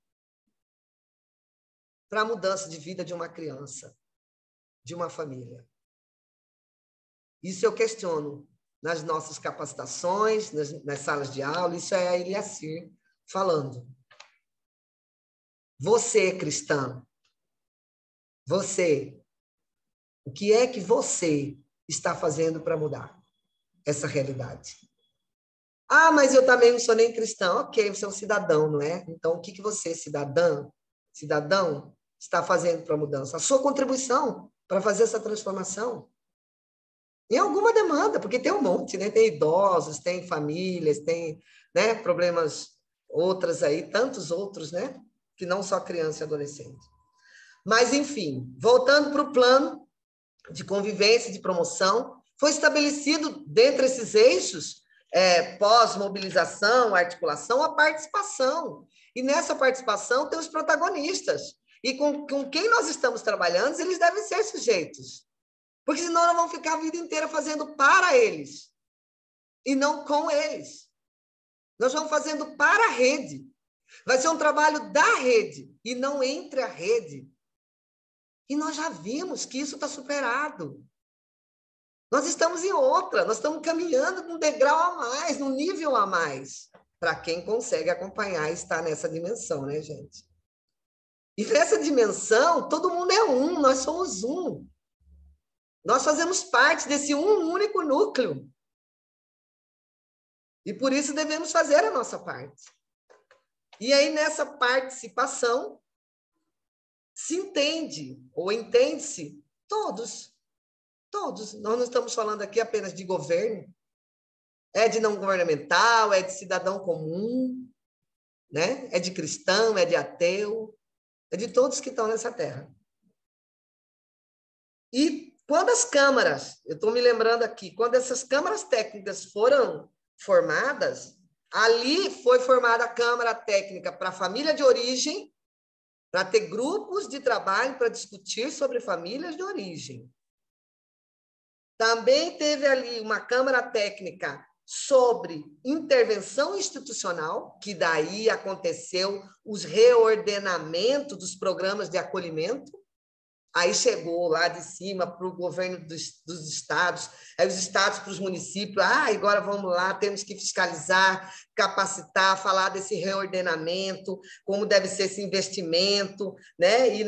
para a mudança de vida de uma criança, de uma família. Isso eu questiono nas nossas capacitações, nas salas de aula, isso é a Eliacir falando. Você, cristã, você, o que é que você está fazendo para mudar essa realidade? Ah, mas eu também não sou nem cristão. Ok, você é um cidadão, não é? Então, o que você, cidadão, está fazendo para a mudança? A sua contribuição para fazer essa transformação? Em alguma demanda, porque tem um monte, né? Tem idosos, tem famílias, tem, né, problemas outras aí, tantos outros, né? Que não só criança e adolescente. Mas, enfim, voltando para o plano de convivência e de promoção, foi estabelecido, dentre esses eixos, pós-mobilização, articulação, a participação. E nessa participação tem os protagonistas. E com quem nós estamos trabalhando, eles devem ser sujeitos. Porque senão nós vamos ficar a vida inteira fazendo para eles e não com eles. Nós vamos fazendo para a rede. Vai ser um trabalho da rede e não entre a rede. E nós já vimos que isso está superado. Nós estamos em outra, nós estamos caminhando num degrau a mais, num nível a mais, para quem consegue acompanhar e estar nessa dimensão, né, gente? E nessa dimensão, todo mundo é um, nós somos um. Nós fazemos parte desse um único núcleo. E por isso devemos fazer a nossa parte. E aí, nessa participação, se entende, ou entende-se, todos. Todos. Nós não estamos falando aqui apenas de governo. É de não governamental, é de cidadão comum, né? É de cristão, é de ateu, é de todos que estão nessa terra. E quando as câmaras, eu estou me lembrando aqui, quando essas câmaras técnicas foram formadas, ali foi formada a Câmara Técnica para a família de origem, para ter grupos de trabalho para discutir sobre famílias de origem. Também teve ali uma Câmara Técnica sobre intervenção institucional, que daí aconteceu os reordenamentos dos programas de acolhimento. Aí chegou lá de cima para o governo dos estados, aí os estados para os municípios, agora vamos lá, temos que fiscalizar, capacitar, falar desse reordenamento, como deve ser esse investimento, né? E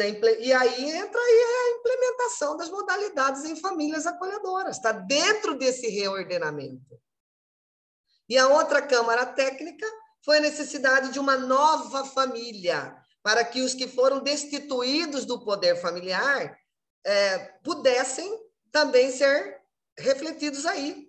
aí entra aí a implementação das modalidades em famílias acolhedoras, está dentro desse reordenamento. E a outra Câmara Técnica foi a necessidade de uma nova família, para que os que foram destituídos do poder familiar pudessem também ser refletidos aí.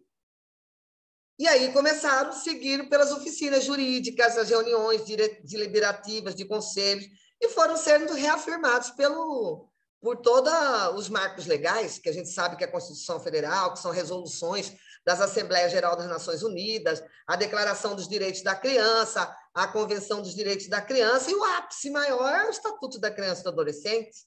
E aí começaram a seguir pelas oficinas jurídicas, as reuniões deliberativas de conselhos, e foram sendo reafirmados por todos os marcos legais, que a gente sabe que é a Constituição Federal, que são resoluções das Assembleias Gerais das Nações Unidas, a Declaração dos Direitos da Criança, a Convenção dos Direitos da Criança, e o ápice maior é o Estatuto da Criança e do Adolescente,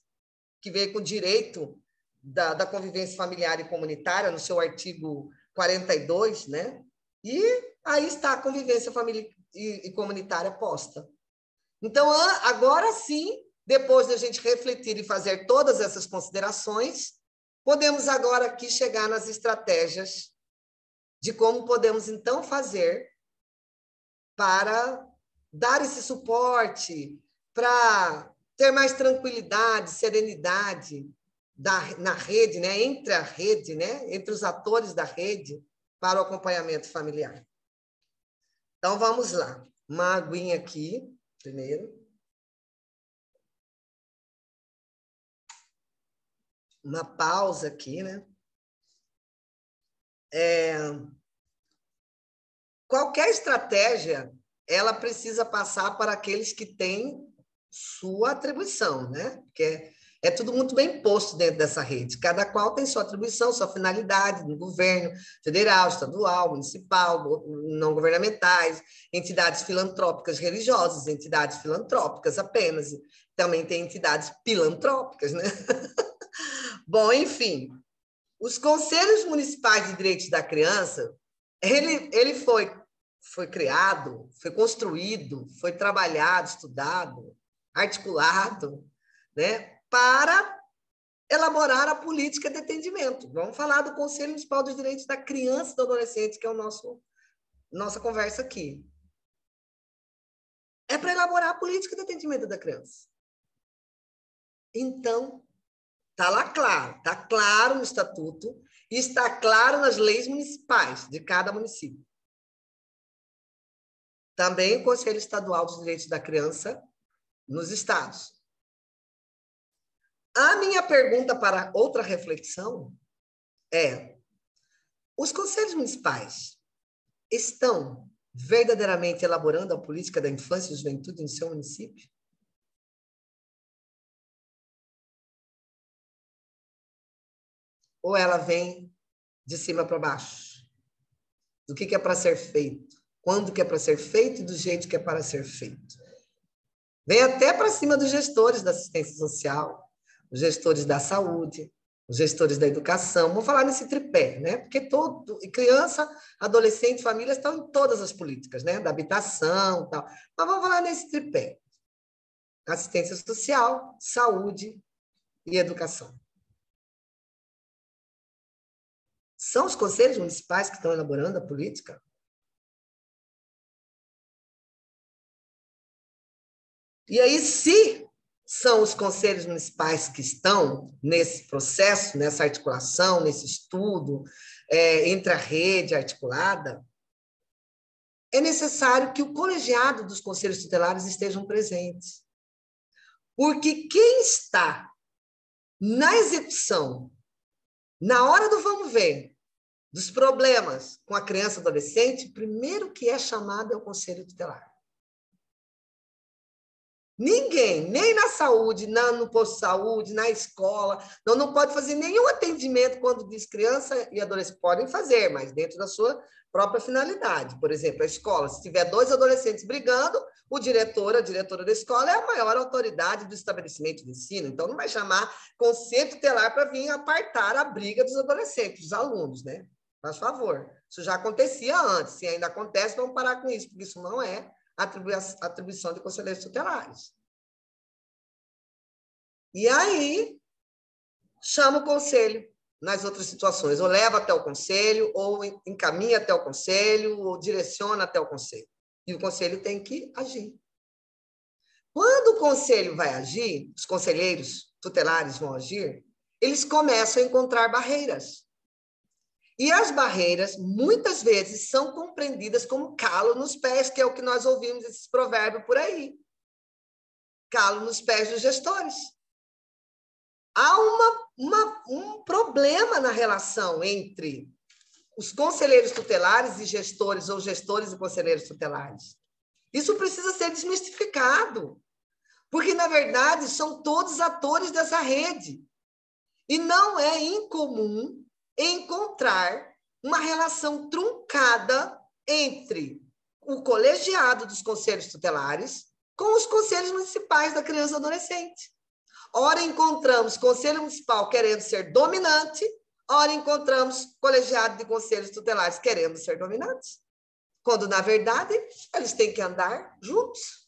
que veio com o direito da convivência familiar e comunitária, no seu artigo 42, né? E aí está a convivência familiar e comunitária posta. Então, agora sim, depois de a gente refletir e fazer todas essas considerações, podemos agora aqui chegar nas estratégias de como podemos, então, fazer para dar esse suporte, para ter mais tranquilidade, serenidade na rede, né? Entre a rede, né? Entre os atores da rede, para o acompanhamento familiar. Então, vamos lá. Uma aguinha aqui, primeiro. Uma pausa aqui, né? Qualquer estratégia, ela precisa passar para aqueles que têm sua atribuição, né? Porque é tudo muito bem posto dentro dessa rede. Cada qual tem sua atribuição, sua finalidade no governo federal, estadual, municipal, não governamentais, entidades filantrópicas religiosas, entidades filantrópicas apenas. Também tem entidades pilantrópicas, né? Bom, enfim, os Conselhos Municipais de Direitos da Criança, ele foi criado, foi construído, foi trabalhado, estudado, articulado, né, para elaborar a política de atendimento. Vamos falar do Conselho Municipal dos Direitos da Criança e do Adolescente, que é nossa conversa aqui. É para elaborar a política de atendimento da criança. Então, está claro no estatuto e está claro nas leis municipais de cada município. Também o Conselho Estadual dos Direitos da Criança nos estados. A minha pergunta para outra reflexão é: os conselhos municipais estão verdadeiramente elaborando a política da infância e juventude no seu município? Ou ela vem de cima para baixo? Do que é para ser feito? Quando que é para ser feito e do jeito que é para ser feito? Vem até para cima dos gestores da assistência social, os gestores da saúde, os gestores da educação, vamos falar nesse tripé, né? Porque criança, adolescente, família estão em todas as políticas, né? Da habitação e tal. Mas vamos falar nesse tripé. Assistência social, saúde e educação. São os conselhos municipais que estão elaborando a política? E aí, se são os conselhos municipais que estão nesse processo, nessa articulação, nesse estudo, entre a rede articulada, é necessário que o colegiado dos conselhos tutelares estejam presentes. Porque quem está na execução, na hora do vamos ver, dos problemas com a criança e adolescente, primeiro que é chamado é o conselho tutelar. Ninguém, nem na saúde, no posto de saúde, na escola, não pode fazer nenhum atendimento quando diz criança e adolescente. Podem fazer, mas dentro da sua própria finalidade. Por exemplo, a escola, se tiver 2 adolescentes brigando, a diretora da escola é a maior autoridade do estabelecimento de ensino, então não vai chamar conselho tutelar para vir apartar a briga dos adolescentes, dos alunos, né? Faz favor. Isso já acontecia antes, se ainda acontece, vamos parar com isso, porque isso não é atribuição de conselheiros tutelares. E aí, chama o conselho nas outras situações, ou leva até o conselho, ou encaminha até o conselho, ou direciona até o conselho. E o conselho tem que agir. Quando o conselho vai agir, os conselheiros tutelares vão agir, eles começam a encontrar barreiras. E as barreiras, muitas vezes, são compreendidas como calo nos pés, que é o que nós ouvimos esses provérbios por aí. Calo nos pés dos gestores. Há um problema na relação entre os conselheiros tutelares e gestores, ou gestores e conselheiros tutelares. Isso precisa ser desmistificado, porque, na verdade, são todos atores dessa rede. E não é incomum encontrar uma relação truncada entre o colegiado dos conselhos tutelares com os conselhos municipais da criança e adolescente. Ora encontramos conselho municipal querendo ser dominante, ora encontramos colegiado de conselhos tutelares querendo ser dominantes, quando, na verdade, eles têm que andar juntos.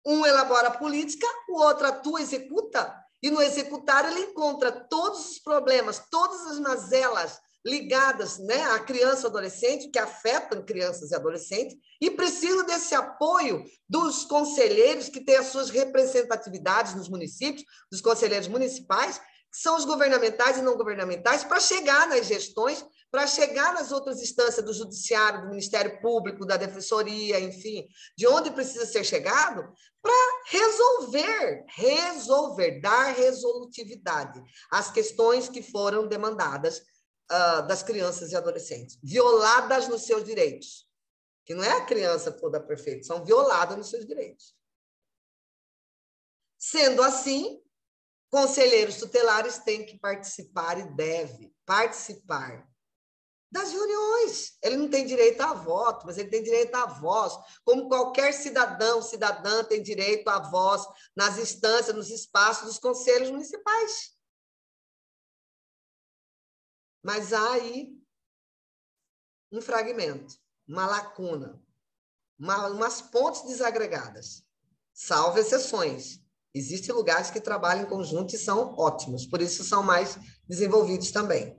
Um elabora a política, o outro atua, executa, e no executar ele encontra todos os problemas, todas as mazelas ligadas, né, à criança e adolescente, que afetam crianças e adolescentes, e precisa desse apoio dos conselheiros que têm as suas representatividades nos municípios, dos conselheiros municipais, que são os governamentais e não governamentais, para chegar nas gestões, para chegar nas outras instâncias do judiciário, do Ministério Público, da Defensoria, enfim, de onde precisa ser chegado, para resolver, dar resolutividade às questões que foram demandadas das crianças e adolescentes, violadas nos seus direitos, que não é a criança toda perfeita, são violadas nos seus direitos. Sendo assim, conselheiros tutelares têm que participar e devem participar das reuniões. Ele não tem direito a voto, mas ele tem direito à voz, como qualquer cidadão, cidadã tem direito à voz nas instâncias, nos espaços dos conselhos municipais. Mas há aí um fragmento, uma lacuna, umas pontes desagregadas, salvo exceções. Existem lugares que trabalham em conjunto e são ótimos, por isso são mais desenvolvidos também.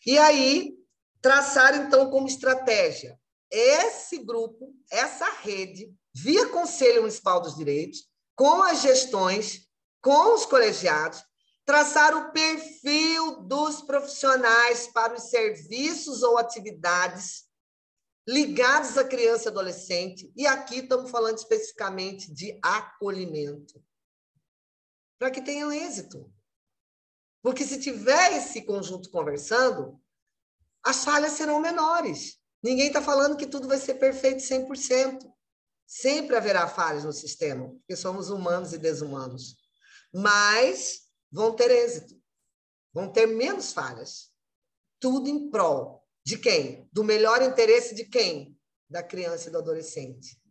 E aí, traçar, então, como estratégia esse grupo, essa rede, via Conselho Municipal dos Direitos, com as gestões, com os colegiados, traçar o perfil dos profissionais para os serviços ou atividades ligados à criança e adolescente, e aqui estamos falando especificamente de acolhimento, para que tenham êxito. Porque se tiver esse conjunto conversando, as falhas serão menores. Ninguém está falando que tudo vai ser perfeito 100%. Sempre haverá falhas no sistema, porque somos humanos e desumanos. Mas vão ter êxito. Vão ter menos falhas. Tudo em prol de quem? Do melhor interesse de quem? Da criança e do adolescente.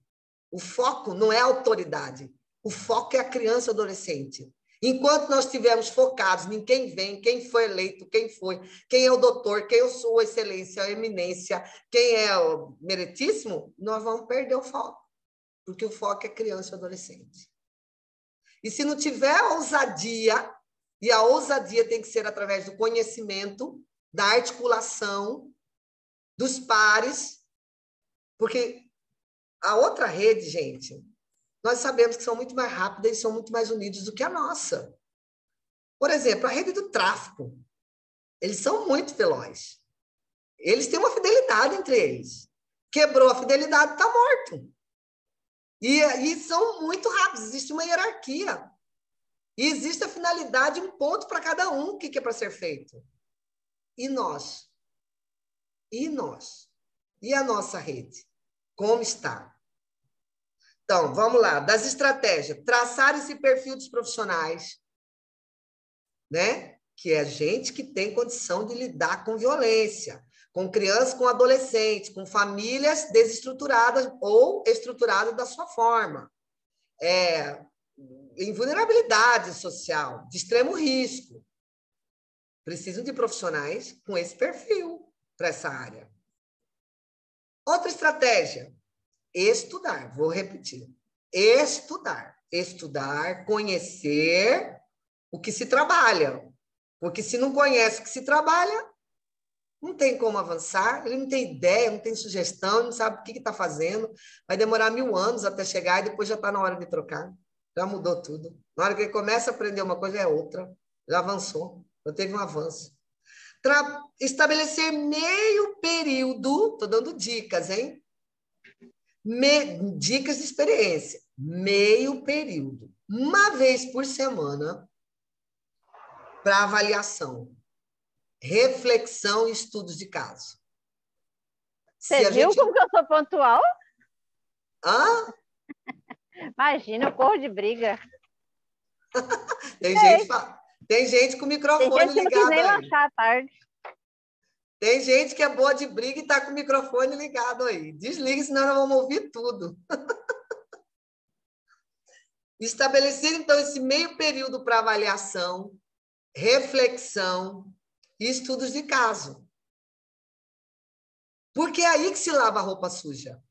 O foco não é a autoridade. O foco é a criança e o adolescente. Enquanto nós estivermos focados em quem vem, quem foi eleito, quem foi, quem é o doutor, quem eu sou a excelência, a eminência, quem é o meritíssimo, nós vamos perder o foco, porque o foco é criança e adolescente. E se não tiver ousadia, e a ousadia tem que ser através do conhecimento, da articulação, dos pares, porque a outra rede, gente, nós sabemos que são muito mais rápidas e são muito mais unidos do que a nossa. Por exemplo, a rede do tráfico. Eles são muito velozes. Eles têm uma fidelidade entre eles. Quebrou a fidelidade, está morto. E são muito rápidos. Existe uma hierarquia. E existe a finalidade, um ponto para cada um, o que é para ser feito. E nós? E nós? E a nossa rede? Como está? Então, vamos lá. Das estratégias. Traçar esse perfil dos profissionais, né? Que é gente que tem condição de lidar com violência, com crianças, com adolescentes, com famílias desestruturadas ou estruturadas da sua forma. Em vulnerabilidade social, de extremo risco. Precisam de profissionais com esse perfil para essa área. Outra estratégia, estudar. Vou repetir. Estudar. Estudar, conhecer o que se trabalha. Porque se não conhece o que se trabalha, não tem como avançar, ele não tem ideia, não tem sugestão, não sabe o que está fazendo. Vai demorar 1000 anos até chegar e depois já está na hora de trocar. Já mudou tudo. Na hora que ele começa a aprender uma coisa, é outra. Já avançou, já teve um avanço. Estabelecer meio período, estou dando dicas, hein? Dicas de experiência. Meio período. Uma vez por semana, para avaliação, reflexão e estudos de caso. Você viu como que eu sou pontual? Hã? Imagina, eu corro de briga. Tem gente com o microfone ligado. Tem gente que não quis nem lanchar à tarde. Tem gente que é boa de briga e está com o microfone ligado aí. Desligue, senão nós vamos ouvir tudo. Estabelecer, então, esse meio período para avaliação, reflexão e estudos de caso. Porque é aí que se lava a roupa suja.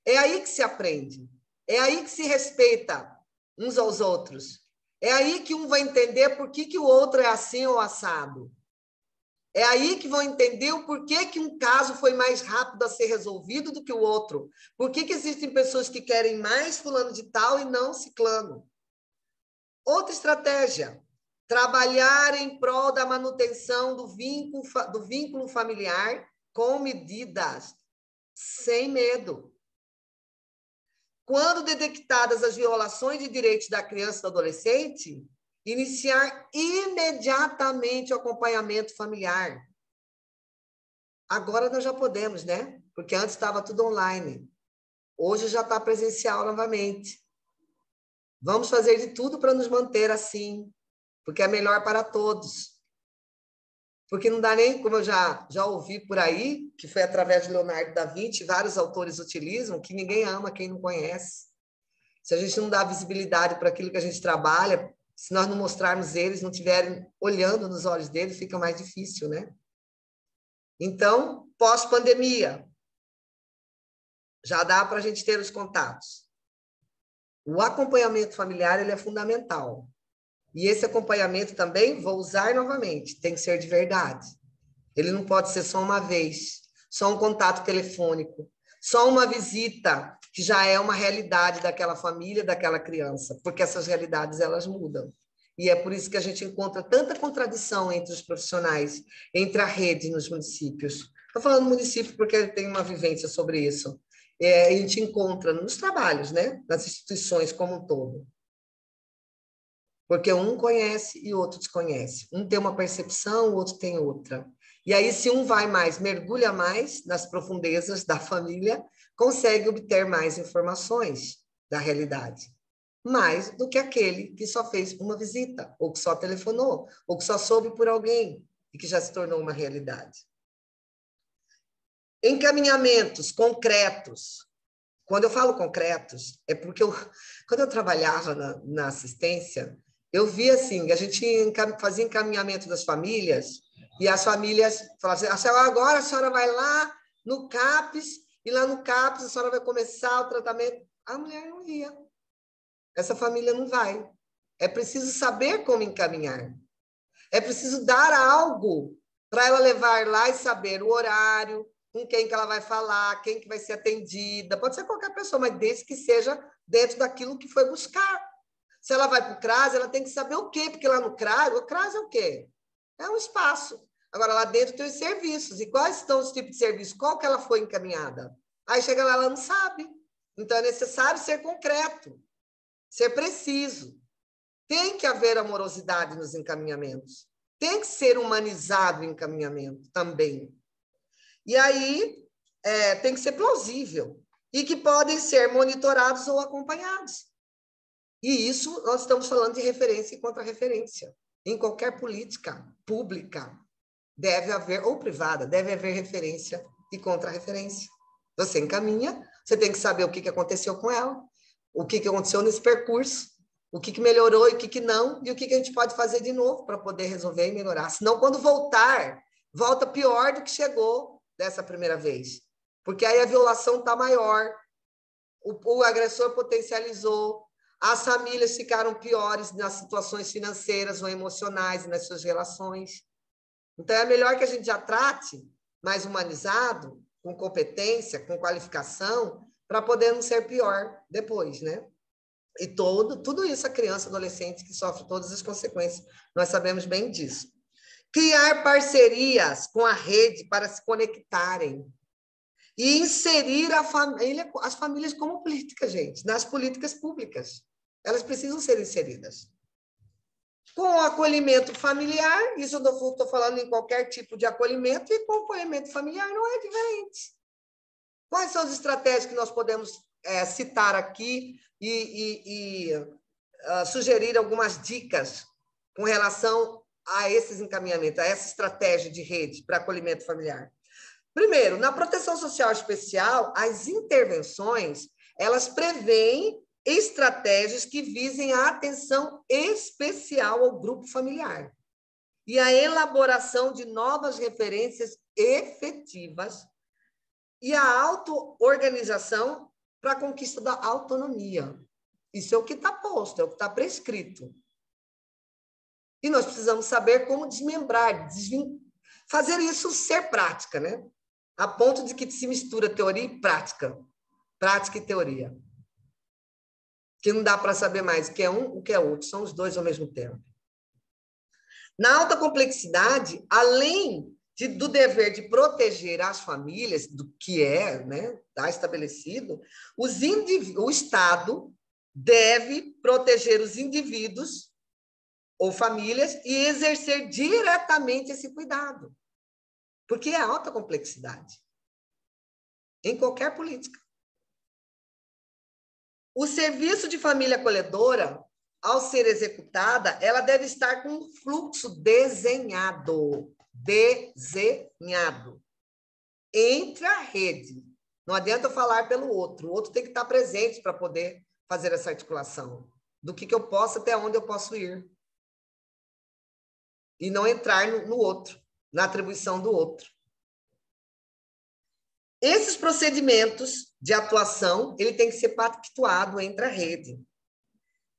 É aí que se aprende. É aí que se respeita uns aos outros. É aí que um vai entender por que o outro é assim ou assado. É aí que vão entender o porquê que um caso foi mais rápido a ser resolvido do que o outro. Por que existem pessoas que querem mais fulano de tal e não ciclano. Outra estratégia, trabalhar em prol da manutenção do vínculo familiar com medidas, sem medo. Quando detectadas as violações de direitos da criança e do adolescente, iniciar imediatamente o acompanhamento familiar. Agora nós já podemos, né? Porque antes estava tudo online. Hoje já está presencial novamente. Vamos fazer de tudo para nos manter assim, porque é melhor para todos. Porque não dá nem, como eu já ouvi por aí, que foi através de Leonardo da Vinci, vários autores utilizam, que ninguém ama quem não conhece. Se a gente não dá visibilidade para aquilo que a gente trabalha, se nós não mostrarmos eles, não estiverem olhando nos olhos deles, fica mais difícil, né? Então, pós-pandemia, já dá para a gente ter os contatos. O acompanhamento familiar ele é fundamental. E esse acompanhamento também, vou usar novamente, tem que ser de verdade. Ele não pode ser só uma vez, só um contato telefônico, só uma visita, que já é uma realidade daquela família, daquela criança, porque essas realidades elas mudam. E é por isso que a gente encontra tanta contradição entre os profissionais, entre a rede nos municípios. Estou falando município porque eu tenho uma vivência sobre isso. A gente encontra nos trabalhos, né? Nas instituições como um todo. Porque um conhece e o outro desconhece. Um tem uma percepção, o outro tem outra. E aí, se um vai mais, mergulha mais nas profundezas da família, consegue obter mais informações da realidade. Mais do que aquele que só fez uma visita, ou que só telefonou, ou que só soube por alguém e que já se tornou uma realidade. Encaminhamentos concretos. Quando eu falo concretos, é porque quando eu trabalhava na assistência, Eu vi assim, a gente fazia encaminhamento das famílias, e as famílias falavam assim, agora a senhora vai lá no CAPS, e lá no CAPS a senhora vai começar o tratamento. A mulher não ia. Essa família não vai. É preciso saber como encaminhar. É preciso dar algo para ela levar lá e saber o horário, com quem que ela vai falar, quem que vai ser atendida. Pode ser qualquer pessoa, mas desde que seja dentro daquilo que foi buscar. Se ela vai para o CRAS, ela tem que saber o quê? Porque lá no CRAS, o CRAS é o quê? É um espaço. Agora, lá dentro tem os serviços. E quais são os tipos de serviços? Qual que ela foi encaminhada? Aí chega lá, ela não sabe. Então, é necessário ser concreto, ser preciso. Tem que haver amorosidade nos encaminhamentos. Tem que ser humanizado o encaminhamento também. E aí, tem que ser plausível. E que podem ser monitorados ou acompanhados. E isso nós estamos falando de referência e contra-referência. Em qualquer política pública deve haver, ou privada, deve haver referência e contra-referência. Você encaminha, você tem que saber o que aconteceu com ela, o que aconteceu nesse percurso, o que melhorou e o que não, e o que a gente pode fazer de novo para poder resolver e melhorar. Senão, quando voltar, volta pior do que chegou dessa primeira vez. Porque aí a violação está maior, o agressor potencializou, as famílias ficaram piores nas situações financeiras ou emocionais e nas suas relações. Então, é melhor que a gente já trate mais humanizado, com competência, com qualificação, para poder não ser pior depois, né? E tudo isso a criança, adolescente que sofre todas as consequências, nós sabemos bem disso. Criar parcerias com a rede para se conectarem. E inserir as famílias como política, gente, nas políticas públicas. Elas precisam ser inseridas. Com o acolhimento familiar, isso eu estou falando em qualquer tipo de acolhimento, e com o acolhimento familiar não é diferente. Quais são as estratégias que nós podemos citar aqui e sugerir algumas dicas com relação a esses encaminhamentos, a essa estratégia de rede para acolhimento familiar? Primeiro, na proteção social especial, as intervenções, elas prevêem estratégias que visem a atenção especial ao grupo familiar e a elaboração de novas referências efetivas e a auto-organização para a conquista da autonomia. Isso é o que está posto, é o que está prescrito. E nós precisamos saber como desmembrar, fazer isso ser prática, né? A ponto de que se mistura teoria e prática e teoria. Que não dá para saber mais o que é um, o que é outro, são os dois ao mesmo tempo. Na alta complexidade, além do dever de proteger as famílias, do que está estabelecido, o Estado deve proteger os indivíduos ou famílias e exercer diretamente esse cuidado. Porque é alta complexidade. Em qualquer política. O serviço de família acolhedora, ao ser executada, ela deve estar com um fluxo desenhado. Entre a rede. Não adianta eu falar pelo outro. O outro tem que estar presente para poder fazer essa articulação. Do que eu posso, até onde eu posso ir. E não entrar no outro, na atribuição do outro. Esses procedimentos de atuação, ele tem que ser pactuado entre a rede.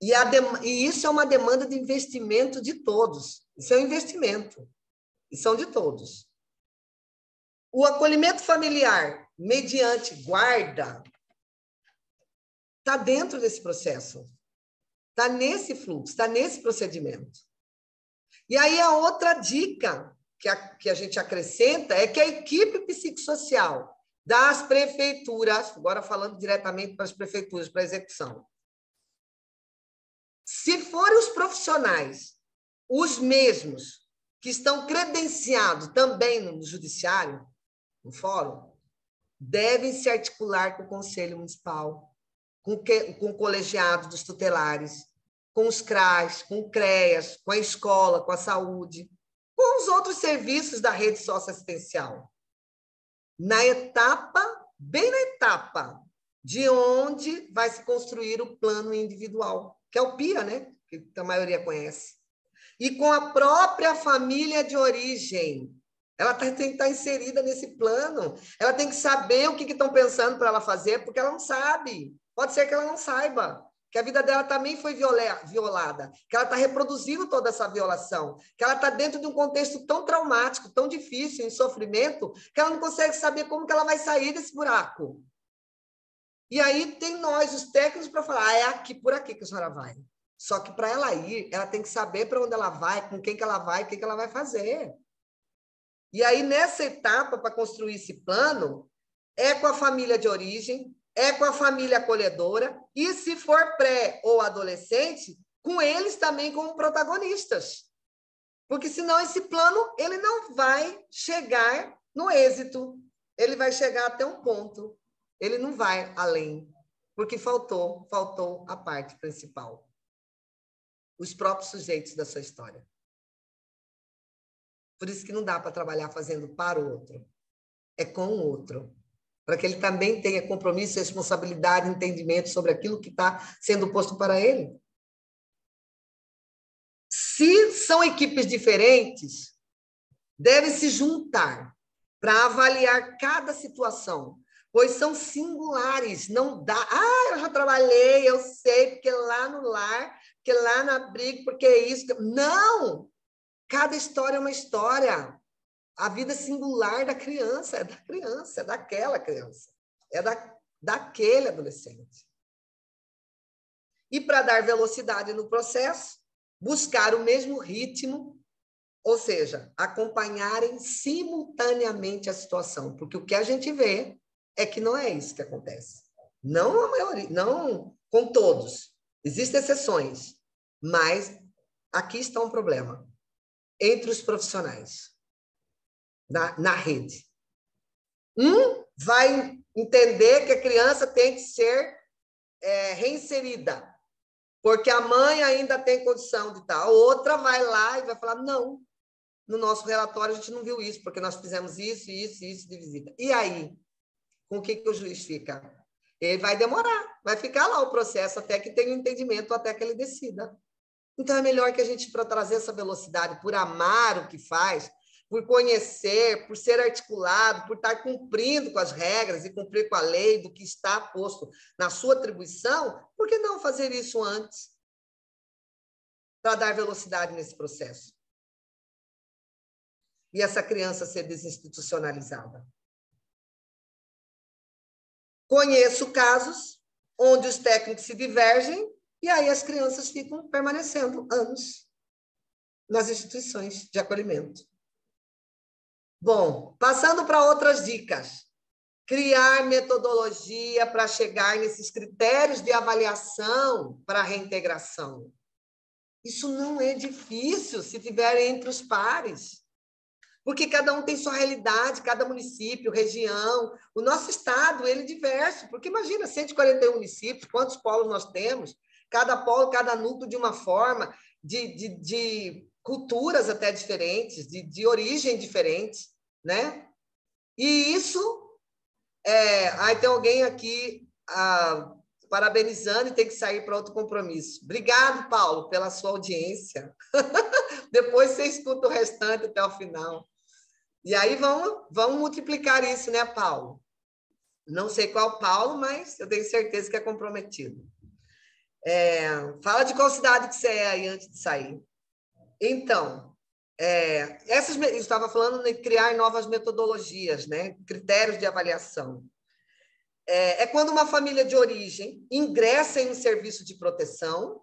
E isso é uma demanda de investimento de todos. Isso é um investimento. E são de todos. O acolhimento familiar, mediante guarda, está dentro desse processo. Está nesse fluxo, está nesse procedimento. E aí a outra dica que a gente acrescenta é que a equipe psicossocial das prefeituras, agora falando diretamente para as prefeituras, para a execução. Se forem os profissionais, os mesmos, que estão credenciados também no judiciário, no fórum, devem se articular com o Conselho Municipal, com o colegiado dos tutelares, com os CRAs, com o CREAS, com a escola, com a saúde, com os outros serviços da rede socioassistencial. Bem na etapa de onde vai se construir o plano individual, que é o PIA, né? que a maioria conhece, e com a própria família de origem. Ela tem que estar inserida nesse plano. Ela tem que saber o que estão pensando para ela fazer, porque ela não sabe. Pode ser que ela não saiba, que a vida dela também foi violada, que ela está reproduzindo toda essa violação, que ela está dentro de um contexto tão traumático, tão difícil, em sofrimento, que ela não consegue saber como que ela vai sair desse buraco. E aí tem nós, os técnicos, para falar, é aqui, por aqui que a senhora vai. Só que para ela ir, ela tem que saber para onde ela vai, com quem que ela vai, o que ela vai fazer. E aí, nessa etapa, para construir esse plano, é com a família de origem, é com a família acolhedora, e se for pré ou adolescente, com eles também como protagonistas. Porque senão esse plano ele não vai chegar no êxito, ele vai chegar até um ponto, ele não vai além, porque faltou a parte principal. Os próprios sujeitos da sua história. Por isso que não dá para trabalhar fazendo para o outro. É com o outro. Para que ele também tenha compromisso, responsabilidade, entendimento sobre aquilo que está sendo posto para ele. Se são equipes diferentes, devem se juntar para avaliar cada situação, pois são singulares. Não dá. Ah, eu já trabalhei, eu sei, porque lá no lar, porque lá no abrigo, porque é isso. Não! Cada história é uma história. A vida singular da criança, é daquela criança, é daquele adolescente. E para dar velocidade no processo, buscar o mesmo ritmo, ou seja, acompanharem simultaneamente a situação, porque o que a gente vê é que não é isso que acontece. Não a maioria, não com todos. Existem exceções, mas aqui está um problema. Entre os profissionais, na rede. Um vai entender que a criança tem que ser reinserida, porque a mãe ainda tem condição de tal. A outra vai lá e vai falar, não, no nosso relatório a gente não viu isso, porque nós fizemos isso de visita. E aí? Com o que o juiz fica? Ele vai demorar, vai ficar lá o processo até que tenha um entendimento, até que ele decida. Então, é melhor que a gente, para trazer essa velocidade, por amar o que faz, por conhecer, por ser articulado, por estar cumprindo com as regras e cumprir com a lei do que está posto na sua atribuição, por que não fazer isso antes? Para dar velocidade nesse processo. E essa criança ser desinstitucionalizada. Conheço casos onde os técnicos se divergem e aí as crianças ficam permanecendo anos nas instituições de acolhimento. Bom, passando para outras dicas. Criar metodologia para chegar nesses critérios de avaliação para a reintegração. Isso não é difícil se tiver entre os pares. Porque cada um tem sua realidade, cada município, região. O nosso estado, ele é diverso. Porque imagina, 141 municípios, quantos polos nós temos? Cada polo, cada núcleo de uma forma, de culturas até diferentes, de origem diferentes, né? E isso... aí tem alguém aqui parabenizando e tem que sair para outro compromisso. Obrigado, Paulo, pela sua audiência. Depois você escuta o restante até o final. E aí vamos multiplicar isso, né, Paulo? Não sei qual Paulo, mas eu tenho certeza que é comprometido. Fala de qual cidade que você é aí antes de sair. Então, eu estava falando de criar novas metodologias, né? Critérios de avaliação. É quando uma família de origem ingressa em um serviço de proteção,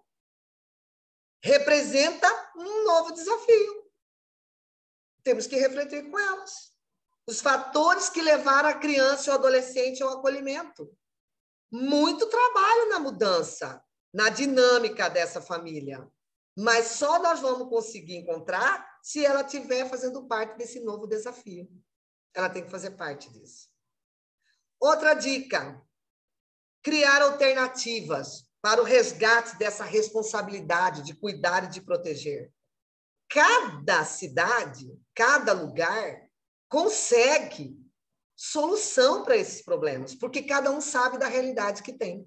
representa um novo desafio. Temos que refletir com elas. Os fatores que levaram a criança ou adolescente ao acolhimento. Muito trabalho na mudança, na dinâmica dessa família. Mas só nós vamos conseguir encontrar se ela estiver fazendo parte desse novo desafio. Ela tem que fazer parte disso. Outra dica, criar alternativas para o resgate dessa responsabilidade de cuidar e de proteger. Cada cidade, cada lugar consegue solução para esses problemas, porque cada um sabe da realidade que tem.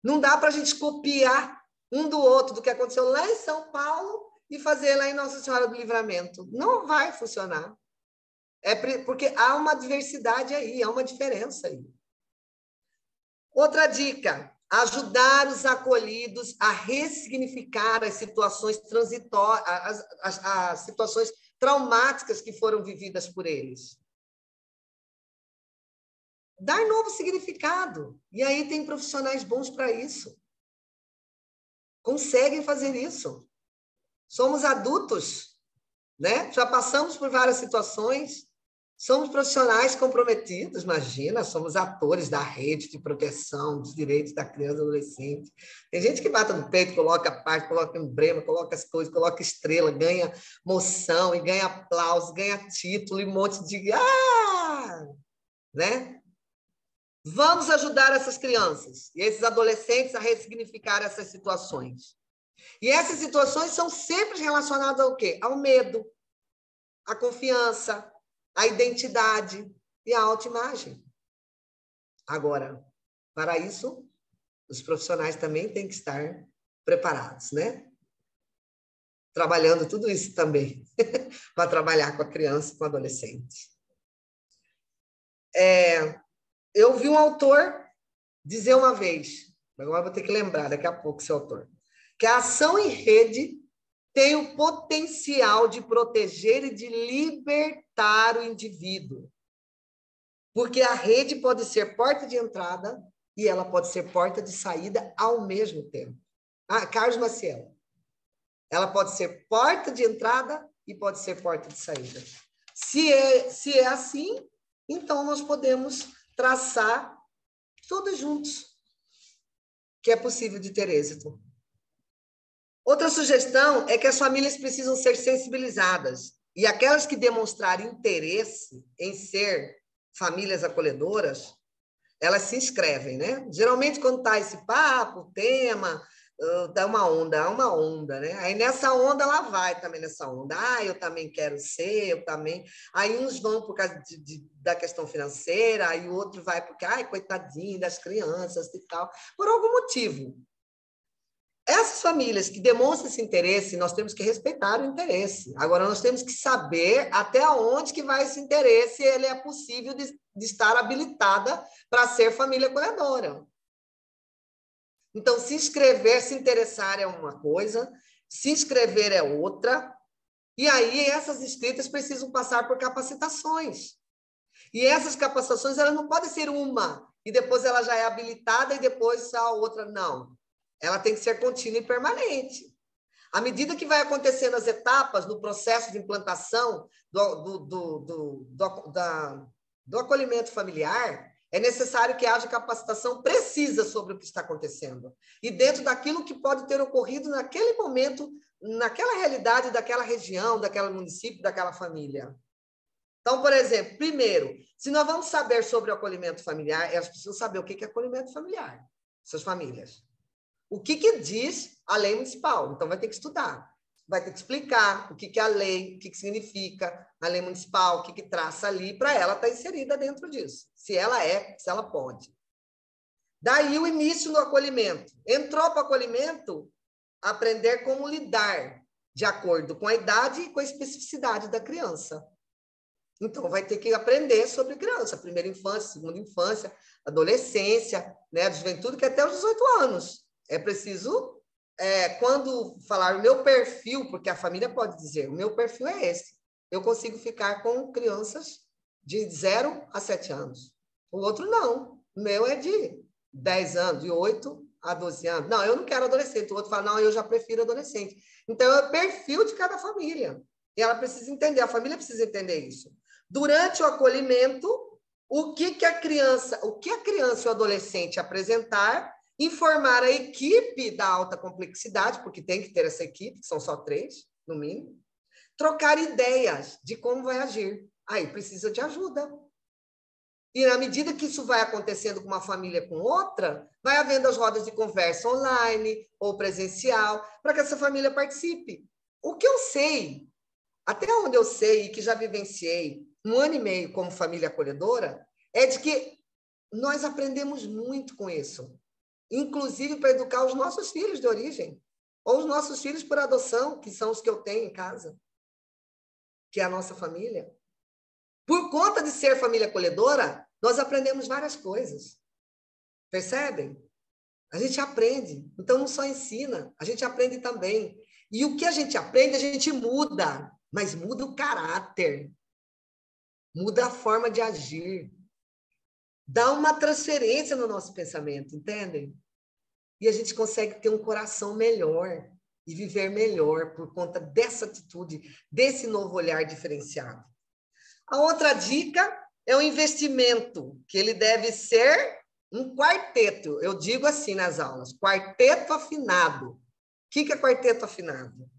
Não dá para a gente copiar um do outro, do que aconteceu lá em São Paulo e fazer lá em Nossa Senhora do Livramento. Não vai funcionar. Porque há uma diversidade aí, há uma diferença aí. Outra dica, ajudar os acolhidos a ressignificar as situações transitórias, as situações traumáticas que foram vividas por eles. Dar novo significado. E aí tem profissionais bons para isso. Conseguem fazer isso. Somos adultos, né? Já passamos por várias situações. Somos profissionais comprometidos, imagina, somos atores da rede de proteção dos direitos da criança e do adolescente. Tem gente que bate no peito, coloca parte, coloca emblema, coloca as coisas, coloca estrela, ganha moção e ganha aplauso, ganha título e um monte de... né? Vamos ajudar essas crianças e esses adolescentes a ressignificar essas situações. E essas situações são sempre relacionadas ao quê? Ao medo, à confiança, à identidade e à autoimagem. Agora, para isso, os profissionais também têm que estar preparados, né? Trabalhando tudo isso também, para trabalhar com a criança e com o adolescente. Eu vi um autor dizer uma vez, agora vou ter que lembrar daqui a pouco esse autor, que a ação em rede tem o potencial de proteger e de libertar o indivíduo. Porque a rede pode ser porta de entrada e ela pode ser porta de saída ao mesmo tempo. Carlos Maciel. Ela pode ser porta de entrada e pode ser porta de saída. Se é assim, então nós podemos traçar todos juntos que é possível de ter êxito. Outra sugestão é que as famílias precisam ser sensibilizadas e aquelas que demonstrarem interesse em ser famílias acolhedoras, elas se inscrevem, né? Geralmente, quando está esse papo, tema, dá uma onda, né? Aí nessa onda, ela vai também nessa onda. Eu também quero ser, eu também... Aí uns vão por causa da questão financeira, aí o outro vai porque, coitadinho das crianças e tal, por algum motivo. Essas famílias que demonstram esse interesse, nós temos que respeitar o interesse. Agora, nós temos que saber até onde que vai esse interesse, ele é possível de estar habilitada para ser família acolhedora. Então, se inscrever, se interessar é uma coisa, se inscrever é outra, e aí essas inscritas precisam passar por capacitações. E essas capacitações, elas não podem ser uma, e depois ela já é habilitada, e depois a outra não. Ela tem que ser contínua e permanente. À medida que vai acontecendo as etapas no processo de implantação do acolhimento familiar, é necessário que haja capacitação precisa sobre o que está acontecendo. E dentro daquilo que pode ter ocorrido naquele momento, naquela realidade daquela região, daquele município, daquela família. Então, por exemplo, primeiro, se nós vamos saber sobre o acolhimento familiar, elas precisam saber o que é acolhimento familiar, suas famílias. O que diz a lei municipal? Então, vai ter que estudar. Vai ter que explicar o que é a lei, o que significa a lei municipal, o que traça ali, para ela estar inserida dentro disso. Se ela pode. Daí o início do acolhimento. Entrou para o acolhimento, aprender como lidar de acordo com a idade e com a especificidade da criança. Então, vai ter que aprender sobre criança, primeira infância, segunda infância, adolescência, né, juventude, que é até os 18 anos. É preciso, quando falar o meu perfil, porque a família pode dizer, o meu perfil é esse. Eu consigo ficar com crianças de 0 a 7 anos. O outro não. O meu é de 10 anos, de 8 a 12 anos. Não, eu não quero adolescente. O outro fala, não, eu já prefiro adolescente. Então, é o perfil de cada família. E ela precisa entender, a família precisa entender isso. Durante o acolhimento, o que a criança e o adolescente apresentar, informar a equipe da alta complexidade, porque tem que ter essa equipe, que são só 3, no mínimo, trocar ideias de como vai agir. Aí precisa de ajuda. E na medida que isso vai acontecendo com uma família com outra, vai havendo as rodas de conversa online ou presencial, para que essa família participe. O que eu sei, até onde eu sei e que já vivenciei 1 ano e meio como família acolhedora, é de que nós aprendemos muito com isso. inclusive para educar os nossos filhos de origem, ou os nossos filhos por adoção, que são os que eu tenho em casa, que é a nossa família. Por conta de ser família acolhedora, nós aprendemos várias coisas. Percebem? A gente aprende. Então, não só ensina, a gente aprende também. E o que a gente aprende, a gente muda, mas muda o caráter, muda a forma de agir, dá uma transferência no nosso pensamento, entendem? E a gente consegue ter um coração melhor e viver melhor por conta dessa atitude, desse novo olhar diferenciado. A outra dica é o investimento, que ele deve ser um quarteto. Eu digo assim nas aulas, quarteto afinado. O que é quarteto afinado?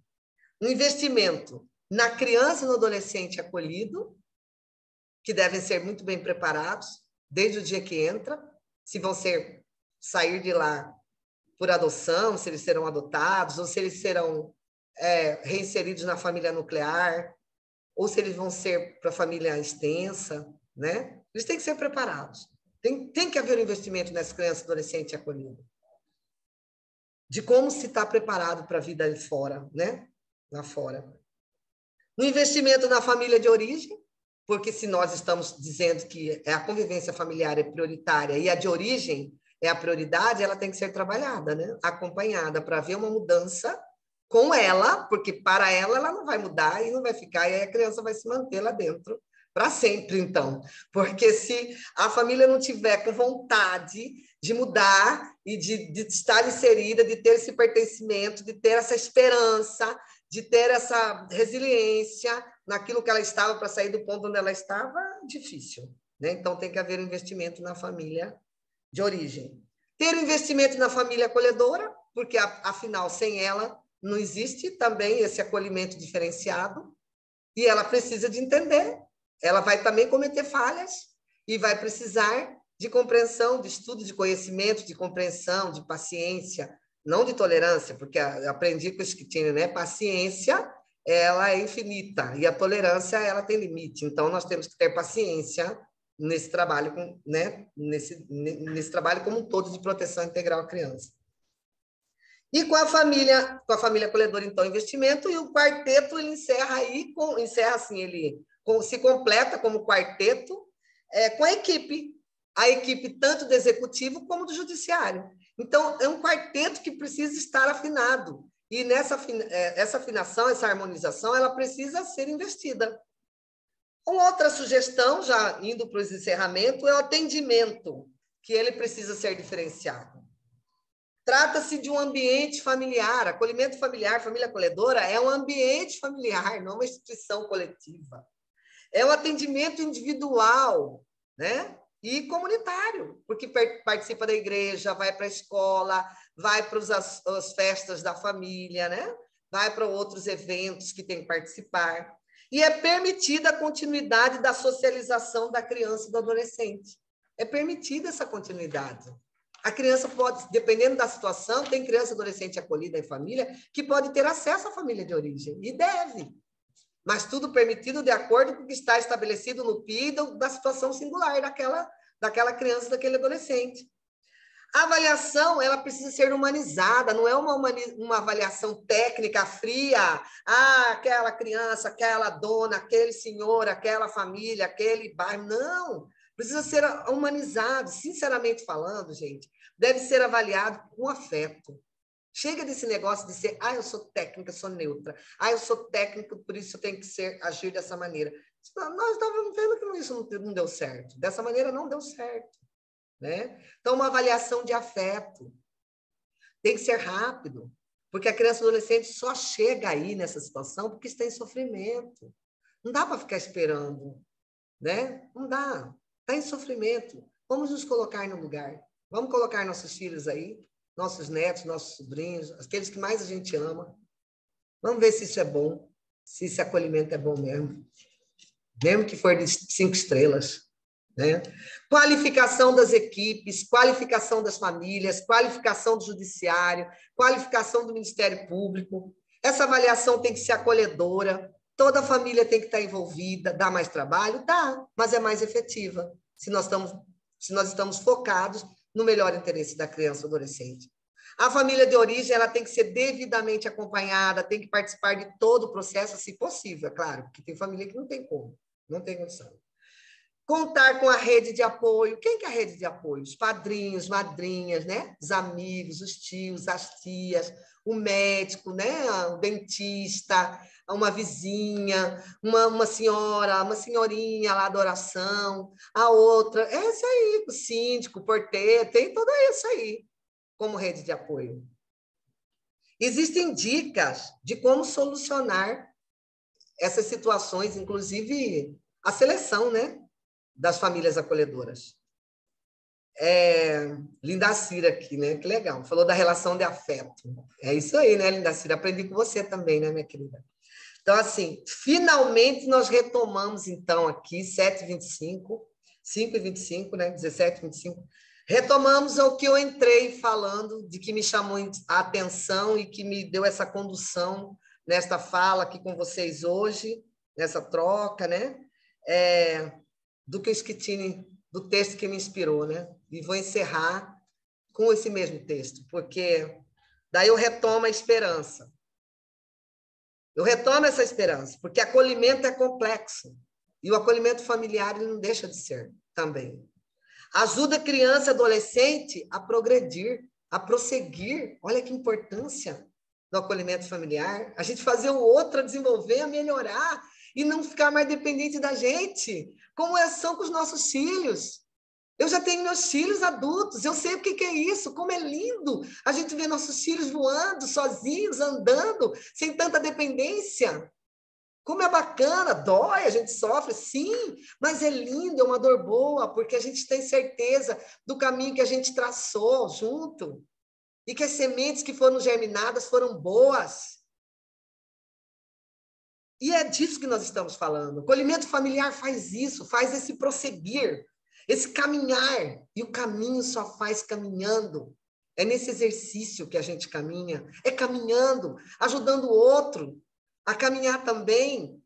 Um investimento na criança e no adolescente acolhido, que devem ser muito bem preparados, desde o dia que entra, se vão sair de lá por adoção, se eles serão adotados, ou se eles serão reinseridos na família nuclear, ou se eles vão ser para a família extensa, né? Eles têm que ser preparados. Tem que haver um investimento nessa criança e adolescente acolhida. De como se está preparado para a vida ali fora, né? Lá fora. Um investimento na família de origem, porque se nós estamos dizendo que a convivência familiar é prioritária e a de origem é a prioridade, ela tem que ser trabalhada, né? Acompanhada, para haver uma mudança com ela, porque para ela não vai mudar e não vai ficar, e aí a criança vai se manter lá dentro para sempre, então. Porque se a família não tiver com vontade de mudar e de estar inserida, de ter esse pertencimento, de ter essa esperança, de ter essa resiliência naquilo que ela estava para sair do ponto onde ela estava, difícil, né? Então, tem que haver um investimento na família de origem. Ter um investimento na família acolhedora, porque, afinal, sem ela, não existe também esse acolhimento diferenciado, e ela precisa de entender. Ela vai também cometer falhas e vai precisar de compreensão, de estudo, de conhecimento, de compreensão, de paciência, não de tolerância, porque aprendi com o Schettino, né? Paciência, ela é infinita, e a tolerância, ela tem limite. Então, nós temos que ter paciência nesse trabalho, né? Nesse trabalho como um todo de proteção integral à criança. E com a família acolhedora, então, investimento, e o quarteto, ele encerra aí, ele se completa como quarteto com a equipe tanto do executivo como do judiciário. Então, é um quarteto que precisa estar afinado, e essa afinação, essa harmonização, ela precisa ser investida. Uma outra sugestão, já indo para os encerramentos, é o atendimento, que ele precisa ser diferenciado. Trata-se de um ambiente familiar, acolhimento familiar, família acolhedora é um ambiente familiar, não uma instituição coletiva. É um atendimento individual, né? E comunitário, porque participa da igreja, vai para a escola, vai para as festas da família, né? Vai para outros eventos que tem que participar. E é permitida a continuidade da socialização da criança e do adolescente. É permitida essa continuidade. A criança pode, dependendo da situação, tem criança e adolescente acolhida em família que pode ter acesso à família de origem, e deve. Mas tudo permitido de acordo com o que está estabelecido no PID da situação singular daquela criança, daquele adolescente. A avaliação, ela precisa ser humanizada, não é uma avaliação técnica fria. Aquela criança, aquela dona, aquele senhor, aquela família, aquele bairro. Não, precisa ser humanizado. Sinceramente falando, gente, deve ser avaliado com afeto. Chega desse negócio de ser, eu sou técnica, sou neutra. Eu sou técnica, por isso eu tenho que agir dessa maneira. Nós estávamos vendo que isso não deu certo. Dessa maneira não deu certo, né? Então, uma avaliação de afeto. Tem que ser rápido, porque a criança e o adolescente só chega aí nessa situação porque está em sofrimento. Não dá para ficar esperando, né? Não dá. Está em sofrimento. Vamos nos colocar no lugar. Vamos colocar nossos filhos aí, nossos netos, nossos sobrinhos, aqueles que mais a gente ama. Vamos ver se isso é bom, se esse acolhimento é bom mesmo. Mesmo que for de 5 estrelas. Né? Qualificação das equipes, qualificação das famílias, qualificação do judiciário, qualificação do Ministério Público. Essa avaliação tem que ser acolhedora, toda a família tem que estar envolvida. Dá mais trabalho? Dá, mas é mais efetiva. Se nós estamos focados no melhor interesse da criança ou adolescente. A família de origem ela tem que ser devidamente acompanhada, tem que participar de todo o processo, se possível, é claro, porque tem família que não tem como, não tem condição. Contar com a rede de apoio. Quem que é a rede de apoio? Os padrinhos, madrinhas, né? Os amigos, os tios, as tias, o médico, né? O dentista, uma vizinha, uma senhora, uma senhorinha lá da oração, a outra, é isso aí, o síndico, o porteiro, tem tudo isso aí como rede de apoio. Existem dicas de como solucionar essas situações, inclusive a seleção, né? Das famílias acolhedoras. Lindacira aqui, né? Que legal. Falou da relação de afeto. É isso aí, né, Lindacira? Aprendi com você também, né, minha querida? Então, assim, finalmente nós retomamos, então, aqui, 7h25, 5h25, né? 17h25. Retomamos o que eu entrei falando, de que me chamou a atenção e que me deu essa condução nesta fala aqui com vocês hoje, nessa troca, né? Do que o Schettini, do texto que me inspirou, né? E vou encerrar com esse mesmo texto, porque daí eu retomo a esperança. Eu retomo essa esperança, porque acolhimento é complexo. E o acolhimento familiar ele não deixa de ser também. Ajuda a criança e adolescente a progredir, a prosseguir. Olha que importância do acolhimento familiar. A gente fazer o outro a desenvolver, a melhorar e não ficar mais dependente da gente, como são com os nossos filhos. Eu já tenho meus filhos adultos, eu sei o que é isso, como é lindo a gente ver nossos filhos voando, sozinhos, andando, sem tanta dependência. Como é bacana, dói, a gente sofre, sim, mas é lindo, é uma dor boa, porque a gente tem certeza do caminho que a gente traçou junto, e que as sementes que foram germinadas foram boas. E é disso que nós estamos falando. O acolhimento familiar faz isso, faz esse prosseguir, esse caminhar. E o caminho só faz caminhando. É nesse exercício que a gente caminha. É caminhando, ajudando o outro a caminhar também.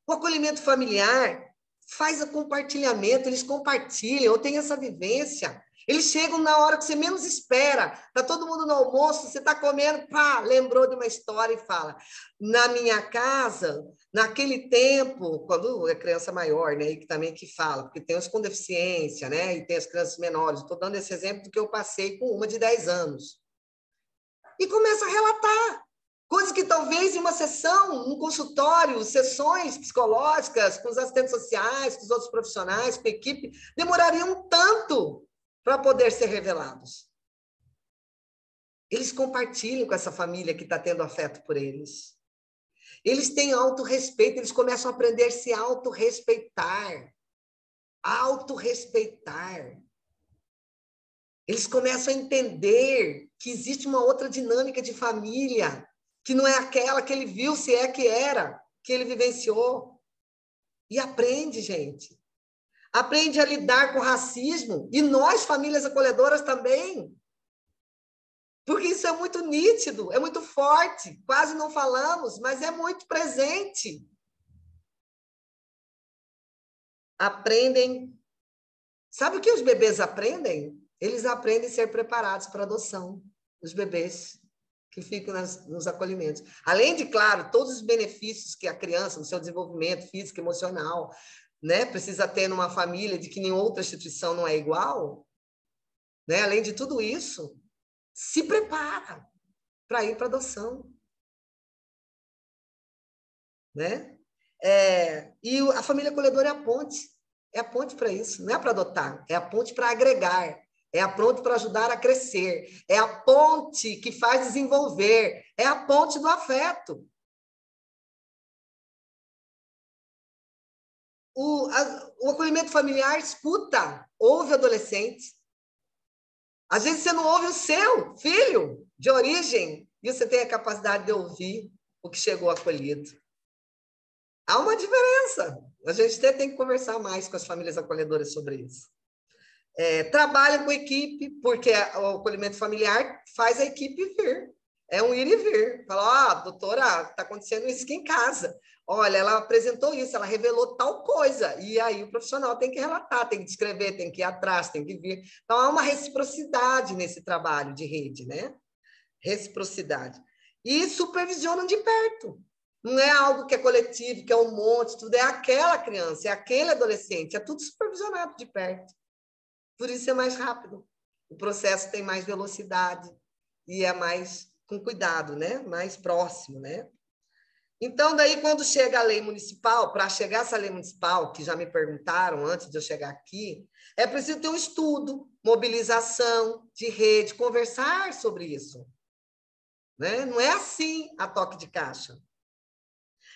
O acolhimento familiar faz o compartilhamento, eles compartilham, eu tenho essa vivência. Eles chegam na hora que você menos espera. Está todo mundo no almoço, você está comendo, pá, lembrou de uma história e fala. Na minha casa, naquele tempo, quando é criança maior, né, e que também que fala, porque tem os com deficiência, né, e tem as crianças menores. Estou dando esse exemplo do que eu passei com uma de 10 anos. E começa a relatar. Coisas que talvez em uma sessão, um consultório, sessões psicológicas, com os assistentes sociais, com os outros profissionais, com a equipe, demorariam tanto para poder ser revelados. Eles compartilham com essa família que está tendo afeto por eles. Eles têm autorrespeito, eles começam a aprender a se autorrespeitar. Autorrespeitar. Eles começam a entender que existe uma outra dinâmica de família, que não é aquela que ele viu, se é que era, que ele vivenciou. E aprende, gente. Aprende a lidar com o racismo. E nós, famílias acolhedoras, também. Porque isso é muito nítido, é muito forte. Quase não falamos, mas é muito presente. Aprendem. Sabe o que os bebês aprendem? Eles aprendem a ser preparados para adoção. Os bebês que ficam nos acolhimentos. Além de, claro, todos os benefícios que a criança, no seu desenvolvimento físico, emocional, né, precisa ter numa família de que nenhuma outra instituição não é igual, né? Além de tudo isso, se prepara para ir para adoção. Né? E a família acolhedora é a ponte para isso, não é para adotar, é a ponte para agregar, é a ponte para ajudar a crescer, é a ponte que faz desenvolver, é a ponte do afeto. O acolhimento familiar escuta, ouve adolescentes. Às vezes você não ouve o seu filho de origem e você tem a capacidade de ouvir o que chegou acolhido. Há uma diferença. A gente até tem que conversar mais com as famílias acolhedoras sobre isso. Trabalham com equipe, porque o acolhimento familiar faz a equipe vir. É um ir e vir. Fala, doutora, está acontecendo isso aqui em casa. Olha, ela apresentou isso, ela revelou tal coisa. E aí o profissional tem que relatar, tem que descrever, tem que ir atrás, tem que vir. Então, há uma reciprocidade nesse trabalho de rede, né? Reciprocidade. E supervisionam de perto. Não é algo que é coletivo, que é um monte, tudo é aquela criança, é aquele adolescente, é tudo supervisionado de perto. Por isso é mais rápido. O processo tem mais velocidade e é mais com cuidado, né? Mais próximo, né? Então, daí, quando chega a lei municipal, para chegar essa lei municipal, que já me perguntaram antes de eu chegar aqui, é preciso ter um estudo, mobilização de rede, conversar sobre isso. Né? Não é assim a toque de caixa.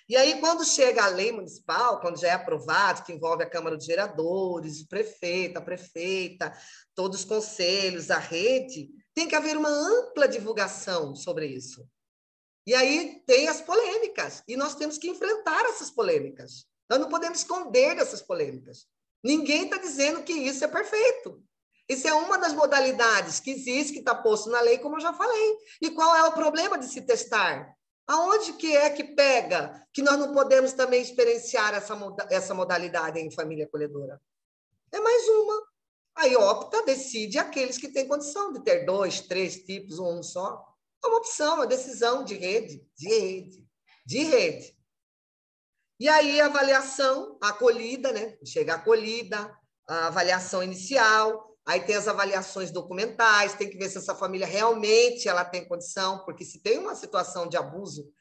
E aí, quando chega a lei municipal, quando já é aprovado, que envolve a Câmara de Vereadores, o prefeito, a prefeita, todos os conselhos, a rede, tem que haver uma ampla divulgação sobre isso. E aí tem as polêmicas, e nós temos que enfrentar essas polêmicas. Nós não podemos esconder dessas polêmicas. Ninguém está dizendo que isso é perfeito. Isso é uma das modalidades que existe, que está posto na lei, como eu já falei. E qual é o problema de se testar? Aonde que é que pega que nós não podemos também experienciar essa modalidade em família acolhedora? É mais uma. Aí opta, decide aqueles que têm condição de ter 2, 3 tipos ou um só. É uma opção, uma decisão de rede. E aí a avaliação, a acolhida, né? Chega a acolhida, a avaliação inicial, aí tem as avaliações documentais, tem que ver se essa família realmente ela tem condição, porque se tem uma situação de abuso,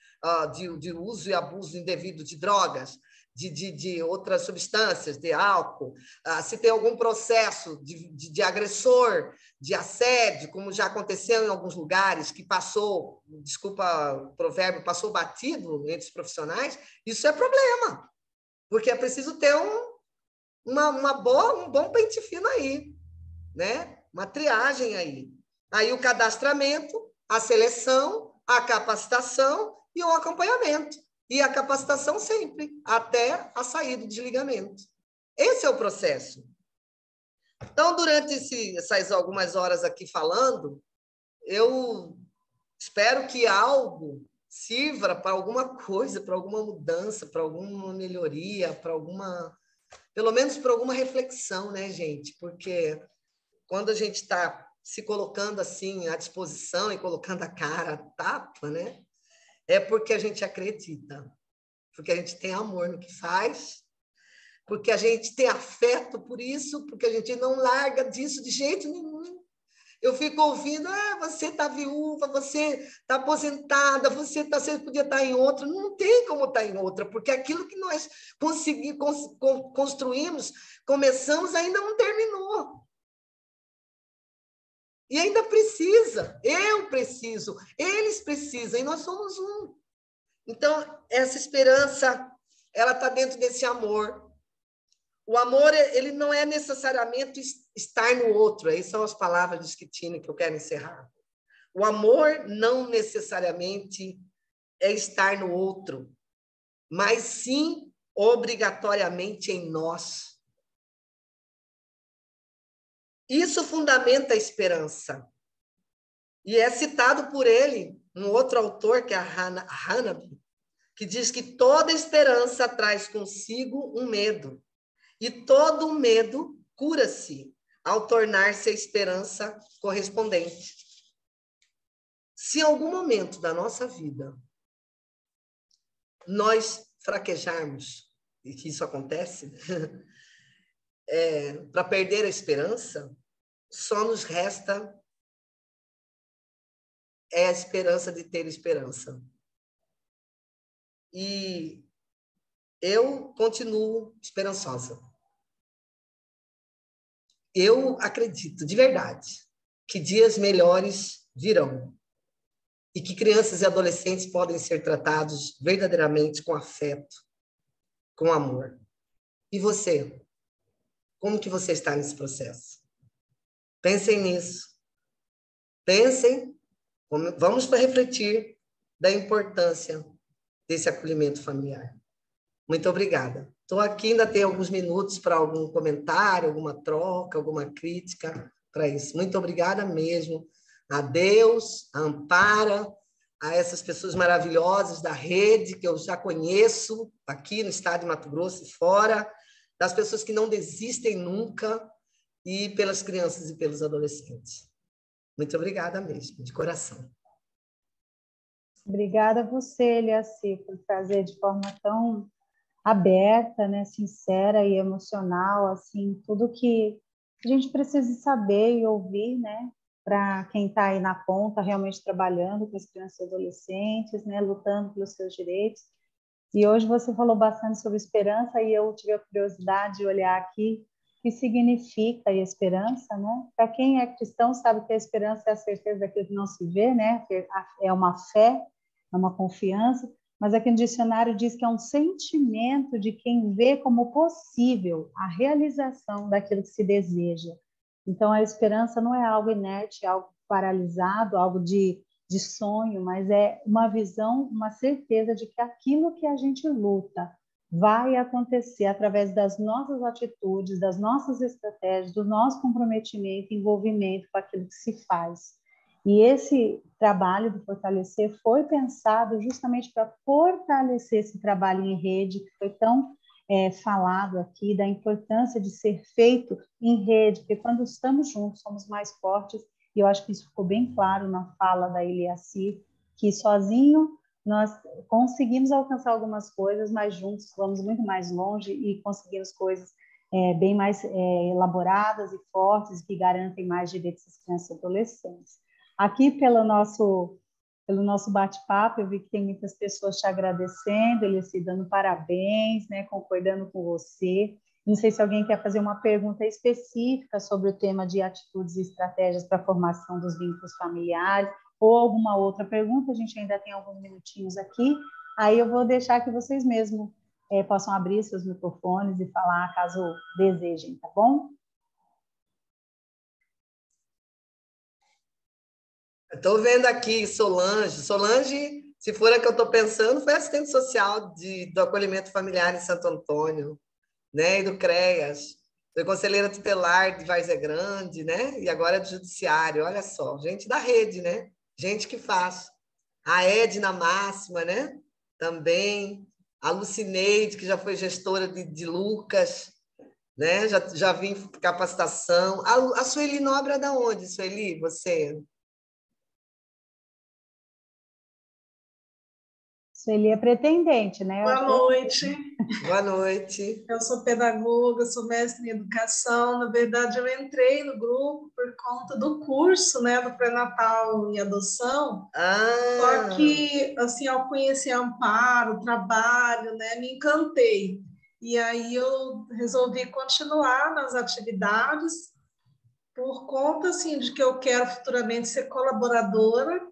de uso e abuso indevido de drogas, de outras substâncias, de álcool, se tem algum processo de agressor, de assédio, como já aconteceu em alguns lugares, que passou, desculpa o provérbio, passou batido entre os profissionais, isso é problema, porque é preciso ter um bom pente fino aí, né? Uma triagem aí. Aí o cadastramento, a seleção, a capacitação e o acompanhamento. E a capacitação sempre, até a saída do desligamento. Esse é o processo. Então, durante essas algumas horas aqui falando, eu espero que algo sirva para alguma coisa, para alguma mudança, para alguma melhoria, para alguma... Pelo menos para alguma reflexão, né, gente? Porque quando a gente está se colocando assim à disposição e colocando a cara a tapa, né? É porque a gente acredita, porque a gente tem amor no que faz, porque a gente tem afeto por isso, porque a gente não larga disso de jeito nenhum. Eu fico ouvindo, você está viúva, você está aposentada, você podia estar em outra. Não tem como estar em outra, porque aquilo que nós construímos, começamos, ainda não terminou. E ainda precisa, eu preciso, eles precisam, e nós somos um. Então, essa esperança, ela está dentro desse amor. O amor, ele não é necessariamente estar no outro. Essas são as palavras de Schettino que eu quero encerrar. O amor não necessariamente é estar no outro, mas sim, obrigatoriamente, em nós. Isso fundamenta a esperança. E é citado por ele, um outro autor, que é Hanabi, que diz que toda esperança traz consigo um medo. E todo medo cura-se ao tornar-se a esperança correspondente. Se em algum momento da nossa vida nós fraquejarmos, e que isso acontece, para perder a esperança, só nos resta a esperança de ter esperança. E eu continuo esperançosa. Eu acredito, de verdade, que dias melhores virão e que crianças e adolescentes podem ser tratados verdadeiramente com afeto, com amor. E você? Como que você está nesse processo? Pensem nisso. Pensem, vamos para refletir da importância desse acolhimento familiar. Muito obrigada. Estou aqui, ainda tem alguns minutos para algum comentário, alguma troca, alguma crítica para isso. Muito obrigada mesmo a Deus, a Ampara, a essas pessoas maravilhosas da rede, que eu já conheço aqui no estado de Mato Grosso e fora, das pessoas que não desistem nunca, e pelas crianças e pelos adolescentes. Muito obrigada mesmo, de coração. Obrigada a você, Eliaci, por trazer de forma tão aberta, né, sincera e emocional, assim, tudo que a gente precisa saber e ouvir, né, para quem está aí na ponta, realmente trabalhando com as crianças e adolescentes, né, lutando pelos seus direitos. E hoje você falou bastante sobre esperança e eu tive a curiosidade de olhar aqui o que significa a esperança, né? Para quem é cristão sabe que a esperança é a certeza daquilo que não se vê, né? É uma fé, é uma confiança, mas aqui no dicionário diz que é um sentimento de quem vê como possível a realização daquilo que se deseja. Então, a esperança não é algo inerte, é algo paralisado, algo de sonho, mas é uma visão, uma certeza de que aquilo que a gente luta vai acontecer através das nossas atitudes, das nossas estratégias, do nosso comprometimento, envolvimento com aquilo que se faz. E esse trabalho do Fortalecer foi pensado justamente para fortalecer esse trabalho em rede, que foi tão falado aqui, da importância de ser feito em rede, porque quando estamos juntos, somos mais fortes, e eu acho que isso ficou bem claro na fala da Eliaci, que sozinho nós conseguimos alcançar algumas coisas, mas juntos vamos muito mais longe e conseguimos coisas bem mais elaboradas e fortes, que garantem mais direitos das crianças e adolescentes. Aqui, pelo nosso bate-papo, eu vi que tem muitas pessoas te agradecendo, Eliaci, dando parabéns, né, concordando com você. Não sei se alguém quer fazer uma pergunta específica sobre o tema de atitudes e estratégias para a formação dos vínculos familiares, ou alguma outra pergunta, a gente ainda tem alguns minutinhos aqui, aí eu vou deixar que vocês mesmos possam abrir seus microfones e falar, caso desejem, tá bom? Estou vendo aqui Solange. Solange, se for a que eu estou pensando, foi assistente social do acolhimento familiar em Santo Antônio, né? E do CREAS. Foi conselheira tutelar de Várzea Grande, né? E agora é do Judiciário. Olha só, gente da rede, né? Gente que faz. A Edna Máxima, né? Também. A Lucineide, que já foi gestora de Lucas, né? Já vim em capacitação. A Sueli Nobre é da onde, Sueli? Você? Sueli é pretendente, né? Boa noite. Boa noite. Eu sou pedagoga, sou mestre em educação. Na verdade, eu entrei no grupo por conta do curso, né, do pré-natal e adoção. Só que, assim, ao conhecer a Amparo, o trabalho, né, me encantei. E aí eu resolvi continuar nas atividades por conta, assim, de que eu quero futuramente ser colaboradora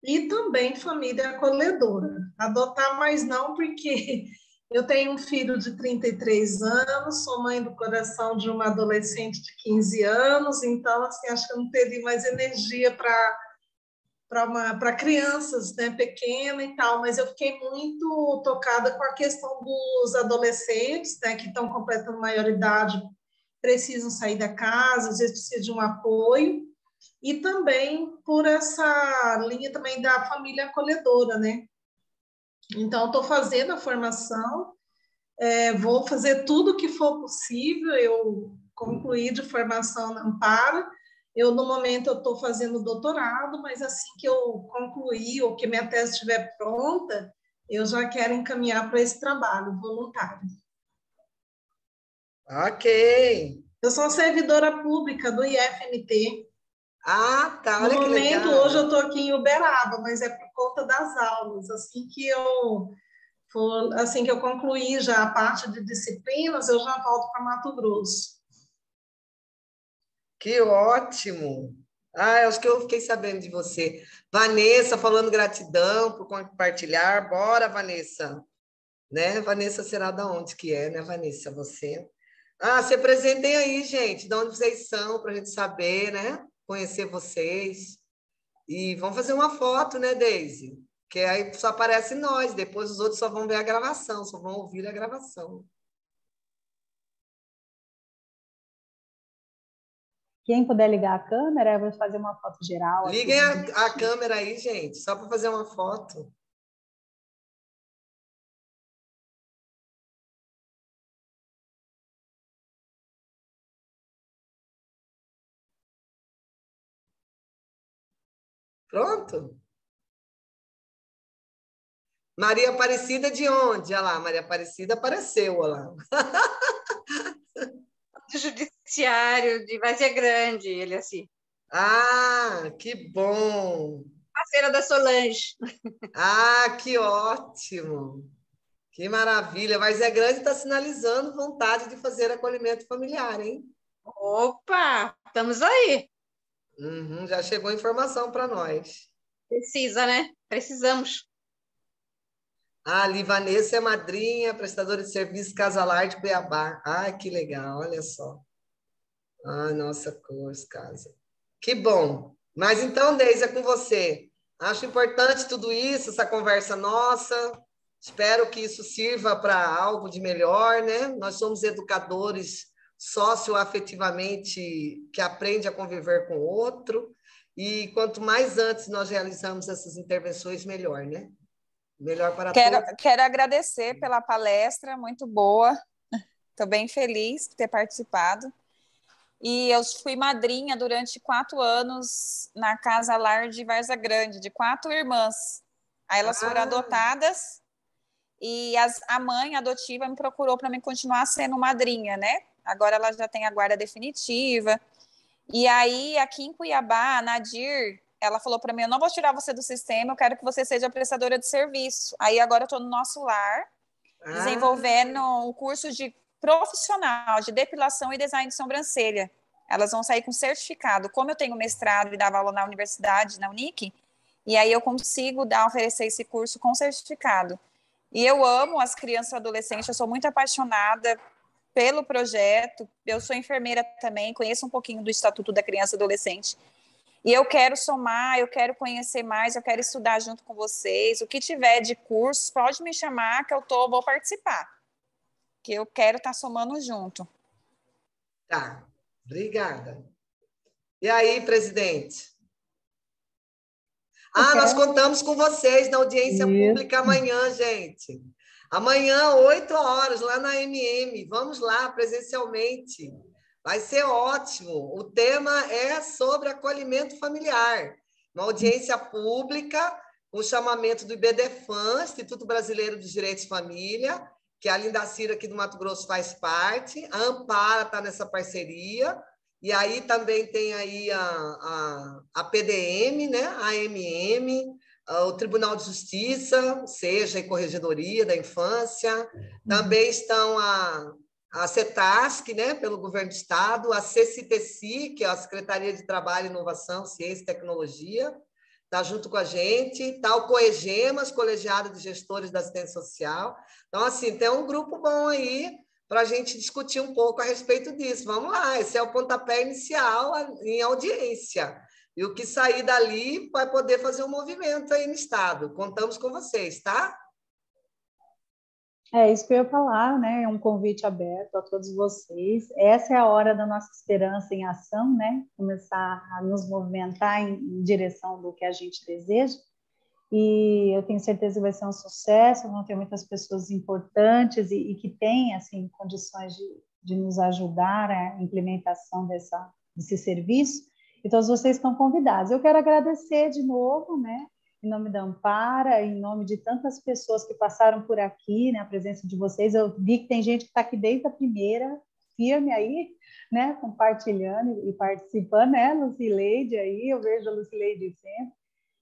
e também família acolhedora. Adotar mais não, porque eu tenho um filho de 33 anos, sou mãe do coração de uma adolescente de 15 anos, então, assim, acho que eu não teria mais energia para crianças, né, pequena e tal, mas eu fiquei muito tocada com a questão dos adolescentes, né, que estão completando maioridade, precisam sair da casa, às vezes precisam de um apoio, e também por essa linha também da família acolhedora, né? Então, estou fazendo a formação, vou fazer tudo o que for possível, eu concluí de formação na Amparo, no momento, eu estou fazendo doutorado, mas assim que eu concluir, ou que minha tese estiver pronta, eu já quero encaminhar para esse trabalho voluntário. Ok. Eu sou servidora pública do IFMT. Ah, tá. Olha no que momento, legal. hoje eu estou aqui em Uberaba, mas é por conta das aulas. Assim que eu concluir já a parte de disciplinas, eu já volto para Mato Grosso. Que ótimo! Ah, acho que eu fiquei sabendo de você. Vanessa, falando gratidão por compartilhar. Bora, Vanessa. Né? Vanessa será da onde que é, né, Vanessa? Você? Ah, se apresentem aí, gente, de onde vocês são, para a gente saber, né? Conhecer vocês. E vamos fazer uma foto, né, Deise? Que aí só aparece nós, depois os outros só vão ver a gravação, só vão ouvir a gravação. Quem puder ligar a câmera, eu vou fazer uma foto geral. Liguem a câmera aí, gente, só para fazer uma foto. Pronto? Maria Aparecida de onde? Olha lá, Maria Aparecida apareceu, olha lá. Do Judiciário de Várzea Grande, ele assim. Ah, que bom! Parceira da Solange. Ah, que ótimo! Que maravilha! Mas é grande, está sinalizando vontade de fazer acolhimento familiar, hein? Opa, estamos aí. Uhum, já chegou informação para nós. Precisa, né? Precisamos. Ah, ali, Vanessa é madrinha, prestadora de serviço Casalar de Cuiabá. Ah, que legal, olha só. Ah, nossa cor, casa. Que bom. Mas então, Deise, é com você. Acho importante tudo isso, essa conversa nossa. Espero que isso sirva para algo de melhor, né? Nós somos educadores socioafetivamente que aprende a conviver com o outro. E quanto mais antes nós realizamos essas intervenções, melhor, né? Melhor para todos. Quero agradecer pela palestra, muito boa. Estou bem feliz por ter participado. E eu fui madrinha durante 4 anos na Casa Lar de Várzea Grande, de 4 irmãs. Aí elas foram adotadas e a mãe adotiva me procurou para mim continuar sendo madrinha, né? Agora ela já tem a guarda definitiva. E aí, aqui em Cuiabá, a Nadir, ela falou para mim, eu não vou tirar você do sistema, eu quero que você seja prestadora de serviço. Aí agora eu estou no nosso lar, desenvolvendo um curso de profissional de depilação e design de sobrancelha. Elas vão sair com certificado. Como eu tenho mestrado e dava aula na universidade, na Unic, e aí eu consigo oferecer esse curso com certificado. E eu amo as crianças e adolescentes, eu sou muito apaixonada pelo projeto. Eu sou enfermeira também, conheço um pouquinho do Estatuto da Criança e Adolescente. E eu quero somar, eu quero conhecer mais, eu quero estudar junto com vocês. O que tiver de cursos, pode me chamar que eu vou participar. Que eu quero estar somando junto. Tá, obrigada. E aí, presidente? Nós contamos com vocês na audiência pública amanhã, gente. Amanhã, 8 horas, lá na MM. Vamos lá, presencialmente. Vai ser ótimo. O tema é sobre acolhimento familiar. Uma audiência pública, com chamamento do IBDFAM, Instituto Brasileiro dos Direitos de Família, que a Lindacira aqui do Mato Grosso faz parte. A Ampara está nessa parceria. E aí também tem aí a PDM, né? A MM, o Tribunal de Justiça, seja e Corregedoria da Infância. Também estão a CETASC, né? Pelo Governo do Estado, a CCTC, que é a Secretaria de Trabalho, Inovação, Ciência e Tecnologia, está junto com a gente. Está o COEGEMAS, Colegiado de Gestores da Assistência Social. Então, assim, tem um grupo bom aí para a gente discutir um pouco a respeito disso. Vamos lá, esse é o pontapé inicial em audiência. E o que sair dali vai poder fazer um movimento aí no Estado. Contamos com vocês, tá? É isso que eu ia falar, né? É um convite aberto a todos vocês. Essa é a hora da nossa esperança em ação, né? Começar a nos movimentar em direção do que a gente deseja. E eu tenho certeza que vai ser um sucesso, vão ter muitas pessoas importantes e que têm, assim, condições de nos ajudar a implementação desse serviço, e todos vocês estão convidados. Eu quero agradecer de novo, né, em nome da Ampara, em nome de tantas pessoas que passaram por aqui, né, a presença de vocês. Eu vi que tem gente que está aqui desde a primeira, firme aí, né, compartilhando e participando, né, Lucileide aí, eu vejo a Lucileide sempre.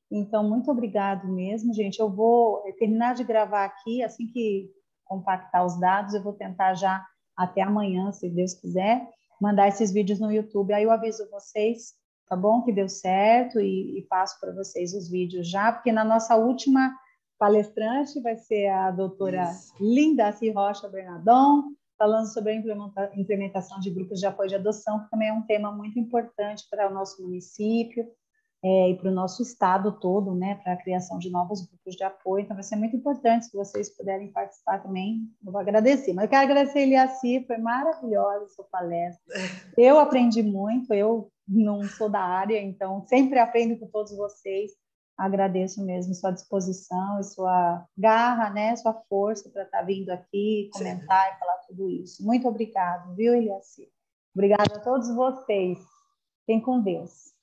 Então, muito obrigado mesmo, gente. Eu vou terminar de gravar aqui, assim que compactar os dados, eu vou tentar já até amanhã, se Deus quiser, mandar esses vídeos no YouTube. Aí eu aviso vocês, tá bom? Que deu certo e passo para vocês os vídeos já, porque na nossa última palestrante vai ser a doutora Lindaci Rocha Bernardon, falando sobre a implementação de grupos de apoio de adoção, que também é um tema muito importante para o nosso município. E para o nosso estado todo, né, para a criação de novos grupos de apoio. Então, vai ser muito importante se vocês puderem participar também. Eu vou agradecer. Mas eu quero agradecer a Eliaci, foi maravilhosa a sua palestra. Eu aprendi muito, eu não sou da área, então sempre aprendo com todos vocês. Agradeço mesmo sua disposição e sua garra, né? Sua força para estar vindo aqui, comentar e falar tudo isso. Muito obrigado, viu, Eliaci? Obrigada a todos vocês. Fiquem com Deus.